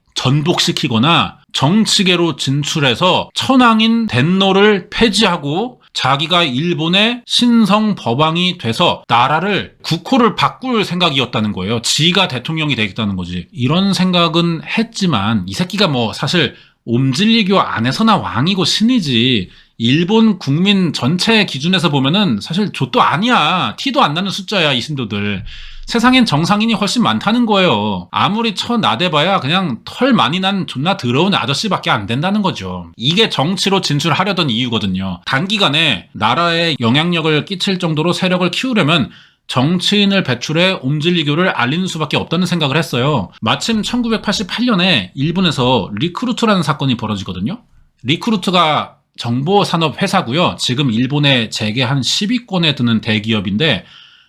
전복시키거나 정치계로 진출해서 천황인 덴노를 폐지하고 자기가 일본의 신성 법왕이 돼서 나라를 국호를 바꿀 생각이었다는 거예요. 지가 대통령이 되겠다는 거지. 이런 생각은 했지만 이 새끼가 뭐 사실 옴질리교 안에서나 왕이고 신이지 일본 국민 전체 기준에서 보면은 사실 좆도 아니야. 티도 안 나는 숫자야, 이 신도들. 세상엔 정상인이 훨씬 많다는 거예요. 아무리 나대봐야 그냥 털 많이 난 존나 더러운 아저씨밖에 안 된다는 거죠. 이게 정치로 진출하려던 이유거든요. 단기간에 나라에 영향력을 끼칠 정도로 세력을 키우려면 정치인을 배출해 옴질리교를 알리는 수밖에 없다는 생각을 했어요. 마침 1988년에 일본에서 리크루트라는 사건이 벌어지거든요. 리크루트가 정보산업 회사고요. 지금 일본에 재계 한 10위권에 드는 대기업인데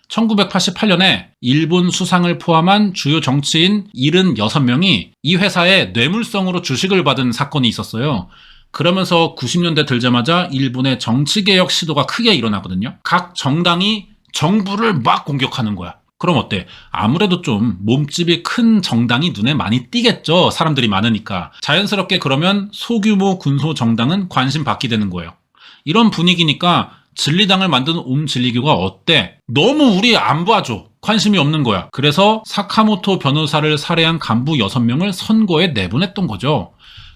1988년에 일본 수상을 포함한 주요 정치인 76명이 이 회사에 뇌물성으로 주식을 받은 사건이 있었어요. 그러면서 90년대 들자마자 일본의 정치개혁 시도가 크게 일어나거든요. 각 정당이 정부를 막 공격하는 거야. 그럼 어때? 아무래도 좀 몸집이 큰 정당이 눈에 많이 띄겠죠. 사람들이 많으니까. 자연스럽게 그러면 소규모 군소 정당은 관심 받게 되는 거예요. 이런 분위기니까 진리당을 만든 옴질리교가 어때? 너무 우리 안 봐줘. 관심이 없는 거야. 그래서 사카모토 변호사를 살해한 간부 6명을 선거에 내보냈던 거죠.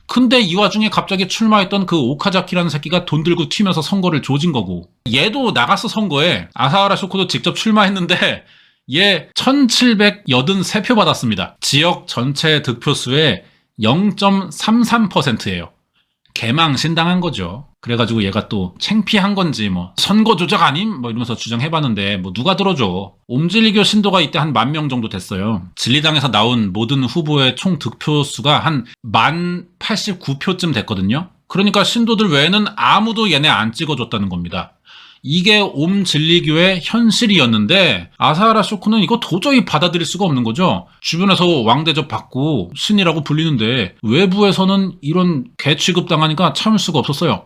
근데 이 와중에 갑자기 출마했던 그 오카자키라는 새끼가 돈 들고 튀면서 선거를 조진 거고, 얘도 나갔어. 선거에. 아사하라 쇼코도 직접 출마했는데 얘 1783표 받았습니다. 지역 전체 득표수의 0.33%예요. 개망신당한 거죠. 그래가지고 얘가 또 창피한 건지 뭐 선거 조작 아님? 뭐 이러면서 주장해봤는데 뭐 누가 들어줘. 옴질리교 신도가 이때 한 10,000명 정도 됐어요. 진리당에서 나온 모든 후보의 총 득표수가 한 1089표쯤 됐거든요. 그러니까 신도들 외에는 아무도 얘네 안 찍어줬다는 겁니다. 이게 옴질리교의 현실이었는데 아사하라 쇼코는 이거 도저히 받아들일 수가 없는 거죠. 주변에서 왕대접 받고 신이라고 불리는데 외부에서는 이런 개 취급당하니까 참을 수가 없었어요.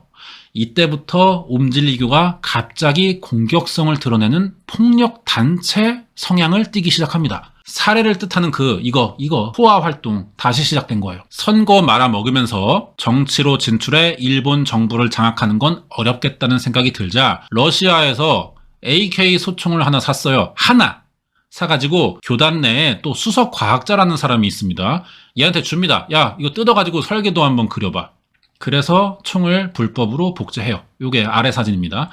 이때부터 옴질리교가 갑자기 공격성을 드러내는 폭력 단체 성향을 띠기 시작합니다. 사례를 뜻하는 이거 포화 활동 다시 시작된 거예요. 선거 말아먹으면서 정치로 진출해 일본 정부를 장악하는 건 어렵겠다는 생각이 들자 러시아에서 AK 소총을 하나 샀어요. 하나 사가지고 교단 내에 또 수석 과학자라는 사람이 있습니다. 얘한테 줍니다. 야, 이거 뜯어가지고 설계도 한번 그려봐. 그래서 총을 불법으로 복제해요. 요게 아래 사진입니다.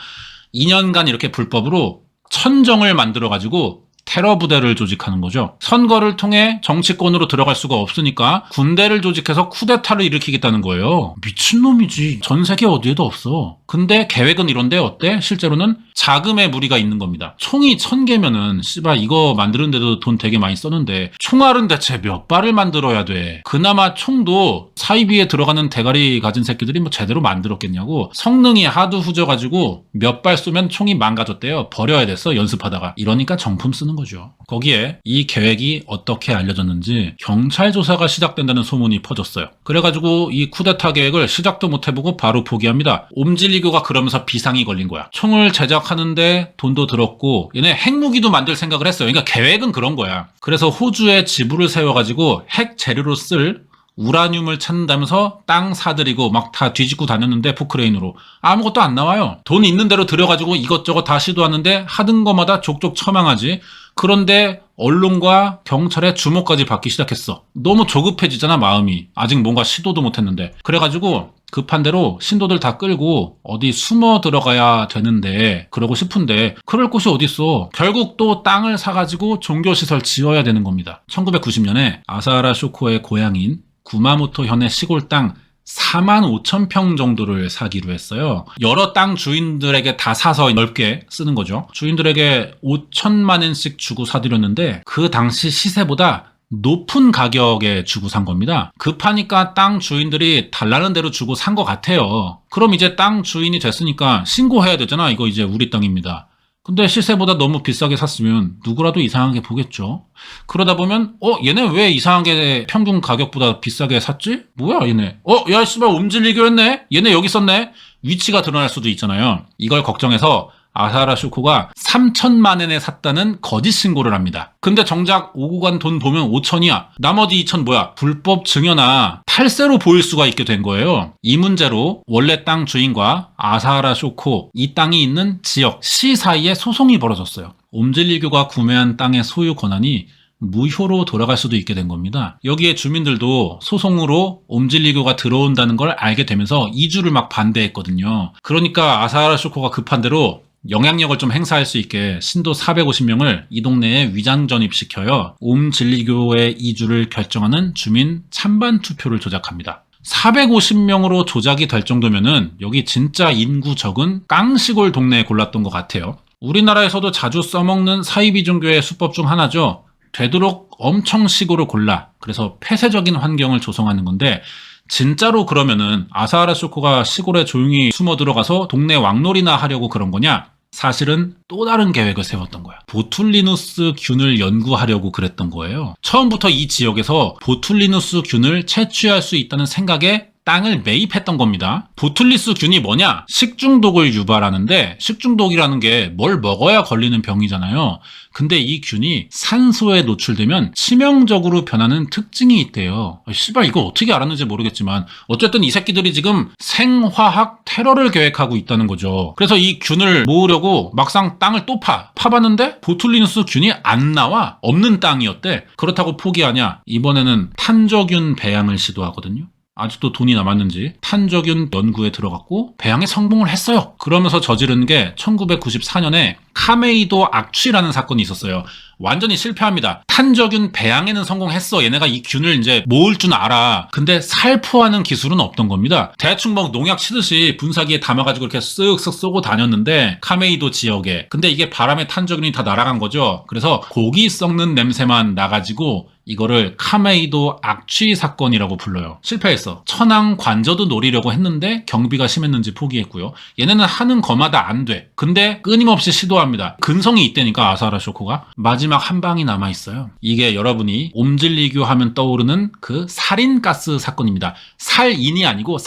2년간 이렇게 불법으로 천정을 만들어가지고 테러 부대를 조직하는 거죠. 선거를 통해 정치권으로 들어갈 수가 없으니까 군대를 조직해서 쿠데타를 일으키겠다는 거예요. 미친놈이지. 전 세계 어디에도 없어. 근데 계획은 이런데 어때? 실제로는 자금의 무리가 있는 겁니다. 총이 1000개면은 씨발 이거 만드는데도 돈 되게 많이 썼는데 총알은 대체 몇 발을 만들어야 돼. 그나마 총도 사이비에 들어가는 대가리 가진 새끼들이 뭐 제대로 만들었겠냐고. 성능이 하도 후져가지고 몇 발 쏘면 총이 망가졌대요. 버려야 됐어 연습하다가. 이러니까 정품 쓰는 거죠. 거기에 이 계획이 어떻게 알려졌는지 경찰 조사가 시작된다는 소문이 퍼졌어요. 그래가지고 이 쿠데타 계획을 시작도 못 해보고 바로 포기합니다. 옴질리교가 그러면서 비상이 걸린 거야. 총을 제작하는데 돈도 들었고 얘네 핵무기도 만들 생각을 했어요. 그러니까 계획은 그런 거야. 그래서 호주에 지부를 세워가지고 핵 재료로 쓸 우라늄을 찾는다면서 땅 사들이고 막 다 뒤집고 다녔는데 포크레인으로 아무것도 안 나와요. 돈 있는 대로 들여가지고 이것저것 다 시도하는데 하던 거마다 족족 처망하지. 그런데 언론과 경찰의 주목까지 받기 시작했어. 너무 조급해지잖아 마음이. 아직 뭔가 시도도 못했는데. 그래가지고 급한 대로 신도들 다 끌고 어디 숨어 들어가야 되는데 그러고 싶은데 그럴 곳이 어딨어. 결국 또 땅을 사가지고 종교시설 지어야 되는 겁니다. 1990년에 아사하라 쇼코의 고향인 구마모토 현의 시골 땅 45,000평 정도를 사기로 했어요. 여러 땅 주인들에게 다 사서 넓게 쓰는 거죠. 주인들에게 5천만 엔씩 주고 사들였는데 그 당시 시세보다 높은 가격에 주고 산 겁니다. 급하니까 땅 주인들이 달라는 대로 주고 산 것 같아요. 그럼 이제 땅 주인이 됐으니까 신고해야 되잖아. 이거 이제 우리 땅입니다. 근데 시세보다 너무 비싸게 샀으면 누구라도 이상하게 보겠죠. 그러다 보면 얘네 왜 이상하게 평균 가격보다 비싸게 샀지? 뭐야 얘네. 야 씨발 옴질리교였네. 얘네 여기 있었네. 위치가 드러날 수도 있잖아요. 이걸 걱정해서 아사하라 쇼코가 3천만 엔에 샀다는 거짓 신고를 합니다. 근데 정작 오고 간 돈 보면 5천이야. 나머지 2천 뭐야? 불법 증여나 탈세로 보일 수가 있게 된 거예요. 이 문제로 원래 땅 주인과 아사하라 쇼코 이 땅이 있는 지역 시 사이에 소송이 벌어졌어요. 옴질리교가 구매한 땅의 소유 권한이 무효로 돌아갈 수도 있게 된 겁니다. 여기에 주민들도 소송으로 옴질리교가 들어온다는 걸 알게 되면서 이주를 막 반대했거든요. 그러니까 아사하라 쇼코가 급한 대로 영향력을 좀 행사할 수 있게 신도 450명을 이 동네에 위장 전입시켜요. 옴질리교의 이주를 결정하는 주민 찬반 투표를 조작합니다. 450명으로 조작이 될 정도면은 여기 진짜 인구 적은 깡시골 동네에 골랐던 것 같아요. 우리나라에서도 자주 써먹는 사이비 종교의 수법 중 하나죠. 되도록 엄청 시골을 골라. 그래서 폐쇄적인 환경을 조성하는 건데 진짜로 그러면은 아사하라 쇼코가 시골에 조용히 숨어 들어가서 동네 왕놀이나 하려고 그런 거냐? 사실은 또 다른 계획을 세웠던 거야. 보툴리누스 균을 연구하려고 그랬던 거예요. 처음부터 이 지역에서 보툴리누스 균을 채취할 수 있다는 생각에 땅을 매입했던 겁니다. 보툴리스 균이 뭐냐? 식중독을 유발하는데 식중독이라는 게 뭘 먹어야 걸리는 병이잖아요. 근데 이 균이 산소에 노출되면 치명적으로 변하는 특징이 있대요. 씨발 이거 어떻게 알았는지 모르겠지만 어쨌든 이 새끼들이 지금 생화학 테러를 계획하고 있다는 거죠. 그래서 이 균을 모으려고 막상 땅을 또 파봤는데 보툴리누스 균이 안 나와. 없는 땅이었대. 그렇다고 포기하냐? 이번에는 탄저균 배양을 시도하거든요. 아직도 돈이 남았는지 탄저균 연구에 들어갔고 배양에 성공을 했어요. 그러면서 저지른 게 1994년에 카메이도 악취라는 사건이 있었어요. 완전히 실패합니다. 탄저균 배양에는 성공했어. 얘네가 이 균을 이제 모을 줄 알아. 근데 살포하는 기술은 없던 겁니다. 대충 뭐 농약 치듯이 분사기에 담아가지고 이렇게 쓱쓱 쏘고 다녔는데 카메이도 지역에. 근데 이게 바람에 탄저균이 다 날아간 거죠. 그래서 고기 썩는 냄새만 나가지고 이거를 카메이도 악취 사건이라고 불러요. 실패했어. 천황 관저도 노리려고 했는데 경비가 심했는지 포기했고요. 얘네는 하는 거마다 안 돼. 근데 끊임없이 시도합니다. 근성이 있다니까 아사하라 쇼코가. 마지막 한 방이 남아있어요. 이게 여러분이 옴질리교 하면 떠오르는 그 살인가스 사건입니다. 살인이 아니고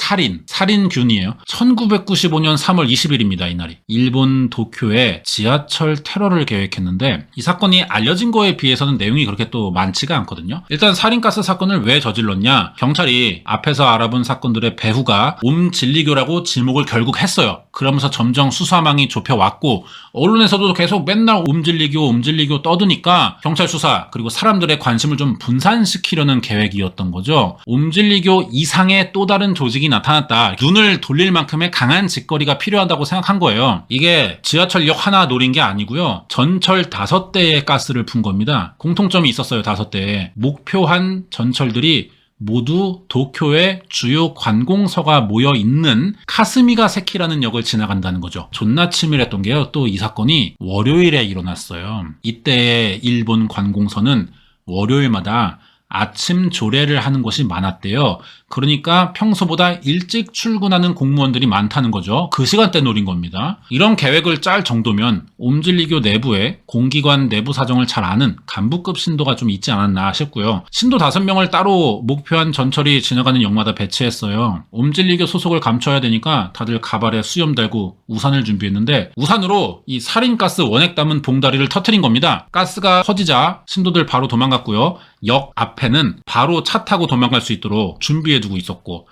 살인균이에요. 1995년 3월 20일입니다. 이날이. 일본 도쿄에 지하철 테러를 계획했는데 이 사건이 알려진 거에 비해서는 내용이 그렇게 또 많지가 않거든요. 일단 살인가스 사건을 왜 저질렀냐? 경찰이 앞에서 알아본 사건들의 배후가 옴질리교라고 지목을 결국 했어요. 그러면서 점점 수사망이 좁혀왔고 언론에서도 계속 맨날 옴질리교 떠드니까 경찰 수사 그리고 사람들의 관심을 좀 분산시키려는 계획이었던 거죠. 옴질리교 이상의 또 다른 조직이 나타났다. 눈을 돌릴 만큼의 강한 짓거리가 필요하다고 생각한 거예요. 이게 지하철역 하나 노린 게 아니고요. 전철 5대의 가스를 푼 겁니다. 공통점이 있었어요. 5대에. 목표한 전철들이 모두 도쿄의 주요 관공서가 모여 있는 카스미가 세키라는 역을 지나간다는 거죠. 존나 치밀했던 게요. 또 이 사건이 월요일에 일어났어요. 이때의 일본 관공서는 월요일마다 아침 조례를 하는 곳이 많았대요. 그러니까 평소보다 일찍 출근하는 공무원들이 많다는 거죠. 그 시간대 노린 겁니다. 이런 계획을 짤 정도면 옴질리교 내부에 공기관 내부 사정을 잘 아는 간부급 신도가 좀 있지 않았나 싶고요. 신도 5명을 따로 목표한 전철이 지나가는 역마다 배치했어요. 옴질리교 소속을 감춰야 되니까 다들 가발에 수염 달고 우산을 준비했는데 우산으로 이 살인가스 원액 담은 봉다리를 터뜨린 겁니다. 가스가 터지자 신도들 바로 도망갔고요. 역 앞에는 바로 차 타고 도망갈 수 있도록 준비해두고 있었고,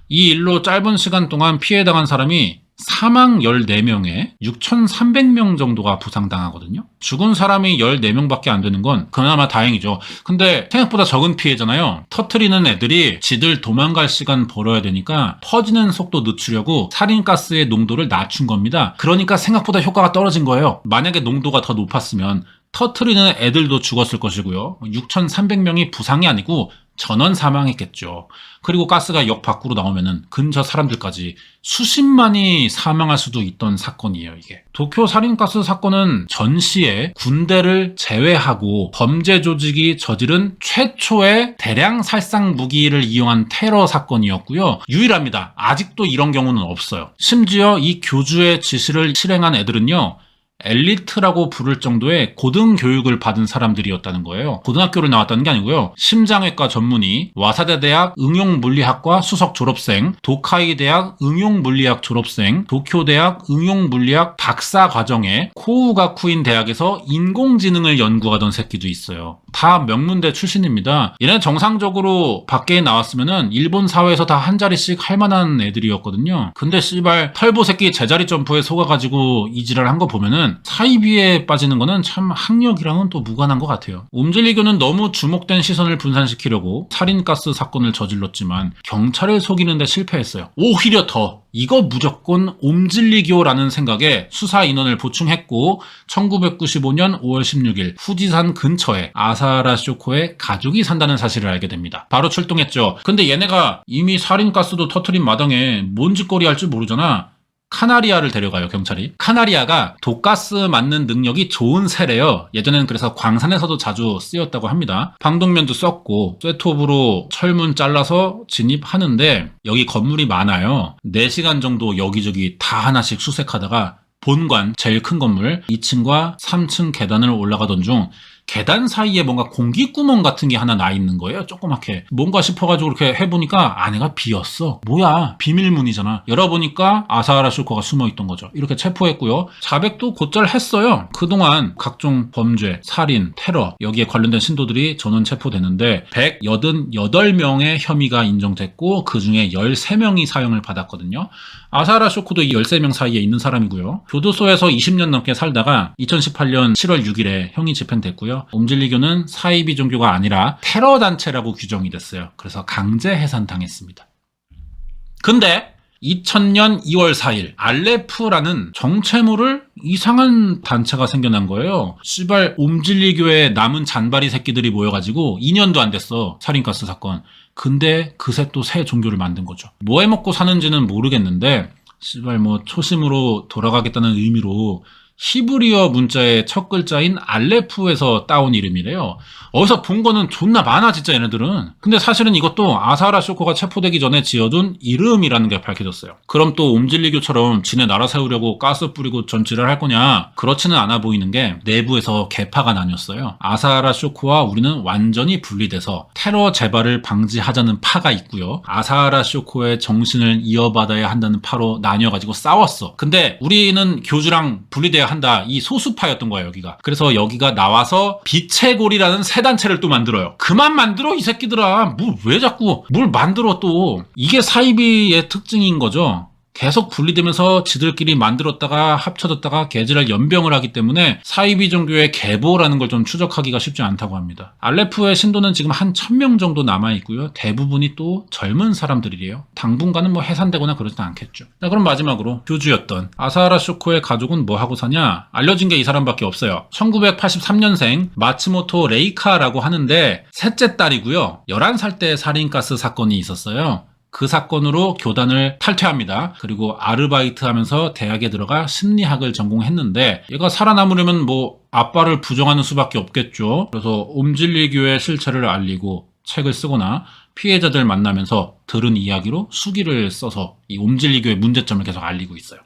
이 일로 짧은 시간 동안 피해당한 사람이 사망 14명에 6,300명 정도가 부상당하거든요. 죽은 사람이 14명밖에 안 되는 건 그나마 다행이죠. 근데 생각보다 적은 피해잖아요. 터트리는 애들이 지들 도망갈 시간 벌어야 되니까 퍼지는 속도 늦추려고 살인가스의 농도를 낮춘 겁니다. 그러니까 생각보다 효과가 떨어진 거예요. 만약에 농도가 더 높았으면 터트리는 애들도 죽었을 것이고요. 6,300명이 부상이 아니고 전원 사망했겠죠. 그리고 가스가 역 밖으로 나오면은 근처 사람들까지 수십만이 사망할 수도 있던 사건이에요, 이게. 도쿄 살인가스 사건은 전시에 군대를 제외하고 범죄 조직이 저지른 최초의 대량 살상 무기를 이용한 테러 사건이었고요. 유일합니다. 아직도 이런 경우는 없어요. 심지어 이 교주의 지시를 실행한 애들은요, 엘리트라고 부를 정도의 고등교육을 받은 사람들이었다는 거예요. 고등학교를 나왔다는 게 아니고요. 심장외과 전문의, 와사대 대학 응용물리학과 수석 졸업생, 도카이 대학 응용물리학 졸업생, 도쿄대학 응용물리학 박사 과정에 코우가쿠인 대학에서 인공지능을 연구하던 새끼도 있어요. 다 명문대 출신입니다. 얘네 정상적으로 밖에 나왔으면은 일본 사회에서 다 한 자리씩 할 만한 애들이었거든요. 근데 씨발 털보 새끼 제자리 점프에 속아가지고 이 지랄 한 거 보면은 사이비에 빠지는 거는 참 학력이랑은 또 무관한 것 같아요. 옴질리교는 너무 주목된 시선을 분산시키려고 살인가스 사건을 저질렀지만 경찰을 속이는데 실패했어요. 오히려 더 이거 무조건 옴질리교라는 생각에 수사 인원을 보충했고 1995년 5월 16일 후지산 근처에 아사하라 쇼코의 가족이 산다는 사실을 알게 됩니다. 바로 출동했죠. 근데 얘네가 이미 살인가스도 터트린 마당에 뭔 짓거리 할 줄 모르잖아. 카나리아를 데려가요, 경찰이. 카나리아가 독가스 맞는 능력이 좋은 새래요. 예전에는 그래서 광산에서도 자주 쓰였다고 합니다. 방독면도 썼고 쇠톱으로 철문 잘라서 진입하는데 여기 건물이 많아요. 4시간 정도 여기저기 다 하나씩 수색하다가 본관, 제일 큰 건물 2층과 3층 계단을 올라가던 중 계단 사이에 뭔가 공기구멍 같은 게 하나 나 있는 거예요. 조그맣게. 뭔가 싶어가지고 이렇게 해보니까 안에가 비었어. 뭐야, 비밀문이잖아. 열어보니까 아사하라 쇼코가 숨어있던 거죠. 이렇게 체포했고요. 자백도 곧잘 했어요. 그동안 각종 범죄, 살인, 테러 여기에 관련된 신도들이 전원 체포되는데 188명의 혐의가 인정됐고 그중에 13명이 사형을 받았거든요. 아사하라 쇼코도 이 13명 사이에 있는 사람이고요. 교도소에서 20년 넘게 살다가 2018년 7월 6일에 형이 집행됐고요. 옴질리교는 사이비 종교가 아니라 테러 단체라고 규정이 됐어요. 그래서 강제 해산당했습니다. 근데 2000년 2월 4일 알레프라는 정체모를 이상한 단체가 생겨난 거예요. 씨발 옴질리교의 남은 잔바리 새끼들이 모여가지고 2년도 안 됐어. 살인가스 사건. 근데 그새 또 새 종교를 만든 거죠. 뭐 해먹고 사는지는 모르겠는데 씨발 뭐 초심으로 돌아가겠다는 의미로 히브리어 문자의 첫 글자인 알레프에서 따온 이름이래요. 어디서 본 거는 존나 많아 진짜 얘네들은. 근데 사실은 이것도 아사하라 쇼코가 체포되기 전에 지어둔 이름이라는 게 밝혀졌어요. 그럼 또 옴질리교처럼 지네 나라 세우려고 가스 뿌리고 전지를 할 거냐? 그렇지는 않아 보이는 게 내부에서 계파가 나뉘었어요. 아사하라 쇼코와 우리는 완전히 분리돼서 테러 재발을 방지하자는 파가 있고요. 아사하라 쇼코의 정신을 이어받아야 한다는 파로 나뉘어가지고 싸웠어. 근데 우리는 교주랑 분리돼야 한다. 이 소수파였던 거예요, 여기가. 그래서 여기가 나와서 빛의 골이라는 새 단체를 또 만들어요. 그만 만들어 이 새끼들아. 왜 자꾸 뭘 만들어 또. 이게 사이비의 특징인 거죠. 계속 분리되면서 지들끼리 만들었다가 합쳐졌다가 개지랄 연병을 하기 때문에 사이비 종교의 계보라는 걸 좀 추적하기가 쉽지 않다고 합니다. 알레프의 신도는 지금 한 1000명 정도 남아있고요. 대부분이 또 젊은 사람들이래요. 당분간은 뭐 해산되거나 그러진 않겠죠. 자, 그럼 마지막으로 교주였던 아사하라 쇼코의 가족은 뭐 하고 사냐? 알려진 게 이 사람밖에 없어요. 1983년생 마츠모토 레이카라고 하는데 셋째 딸이고요. 11살 때 살인가스 사건이 있었어요. 그 사건으로 교단을 탈퇴합니다. 그리고 아르바이트 하면서 대학에 들어가 심리학을 전공했는데 얘가 살아남으려면 뭐 아빠를 부정하는 수밖에 없겠죠. 그래서 옴질리교의 실체를 알리고 책을 쓰거나 피해자들 만나면서 들은 이야기로 수기를 써서 이 옴질리교의 문제점을 계속 알리고 있어요.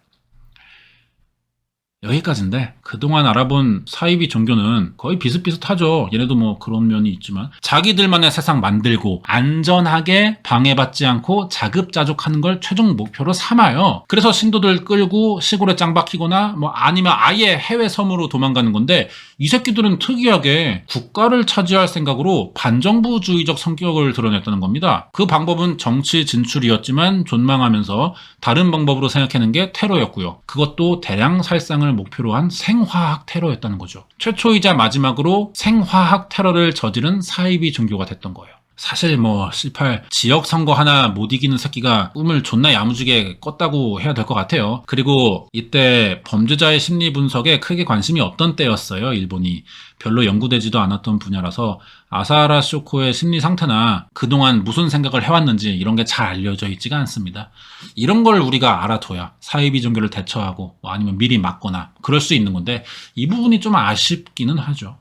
여기까지인데 그동안 알아본 사이비 종교는 거의 비슷비슷하죠. 얘네도 뭐 그런 면이 있지만 자기들만의 세상 만들고 안전하게 방해받지 않고 자급자족하는 걸 최종 목표로 삼아요. 그래서 신도들 끌고 시골에 짱 박히거나 뭐 아니면 아예 해외 섬으로 도망가는 건데 이 새끼들은 특이하게 국가를 차지할 생각으로 반정부주의적 성격을 드러냈다는 겁니다. 그 방법은 정치 진출이었지만 존망하면서 다른 방법으로 생각하는 게 테러였고요. 그것도 대량 살상을 목표로 한 생화학 테러였다는 거죠. 최초이자 마지막으로 생화학 테러를 저지른 사이비 종교가 됐던 거예요. 사실 뭐 C8 지역 선거 하나 못 이기는 새끼가 꿈을 존나 야무지게 꿨다고 해야 될 것 같아요. 그리고 이때 범죄자의 심리 분석에 크게 관심이 없던 때였어요. 일본이 별로 연구되지도 않았던 분야라서 아사하라 쇼코의 심리 상태나 그동안 무슨 생각을 해왔는지 이런 게 잘 알려져 있지가 않습니다. 이런 걸 우리가 알아둬야 사이비 종교를 대처하고 뭐 아니면 미리 막거나 그럴 수 있는 건데 이 부분이 좀 아쉽기는 하죠.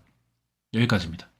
여기까지입니다.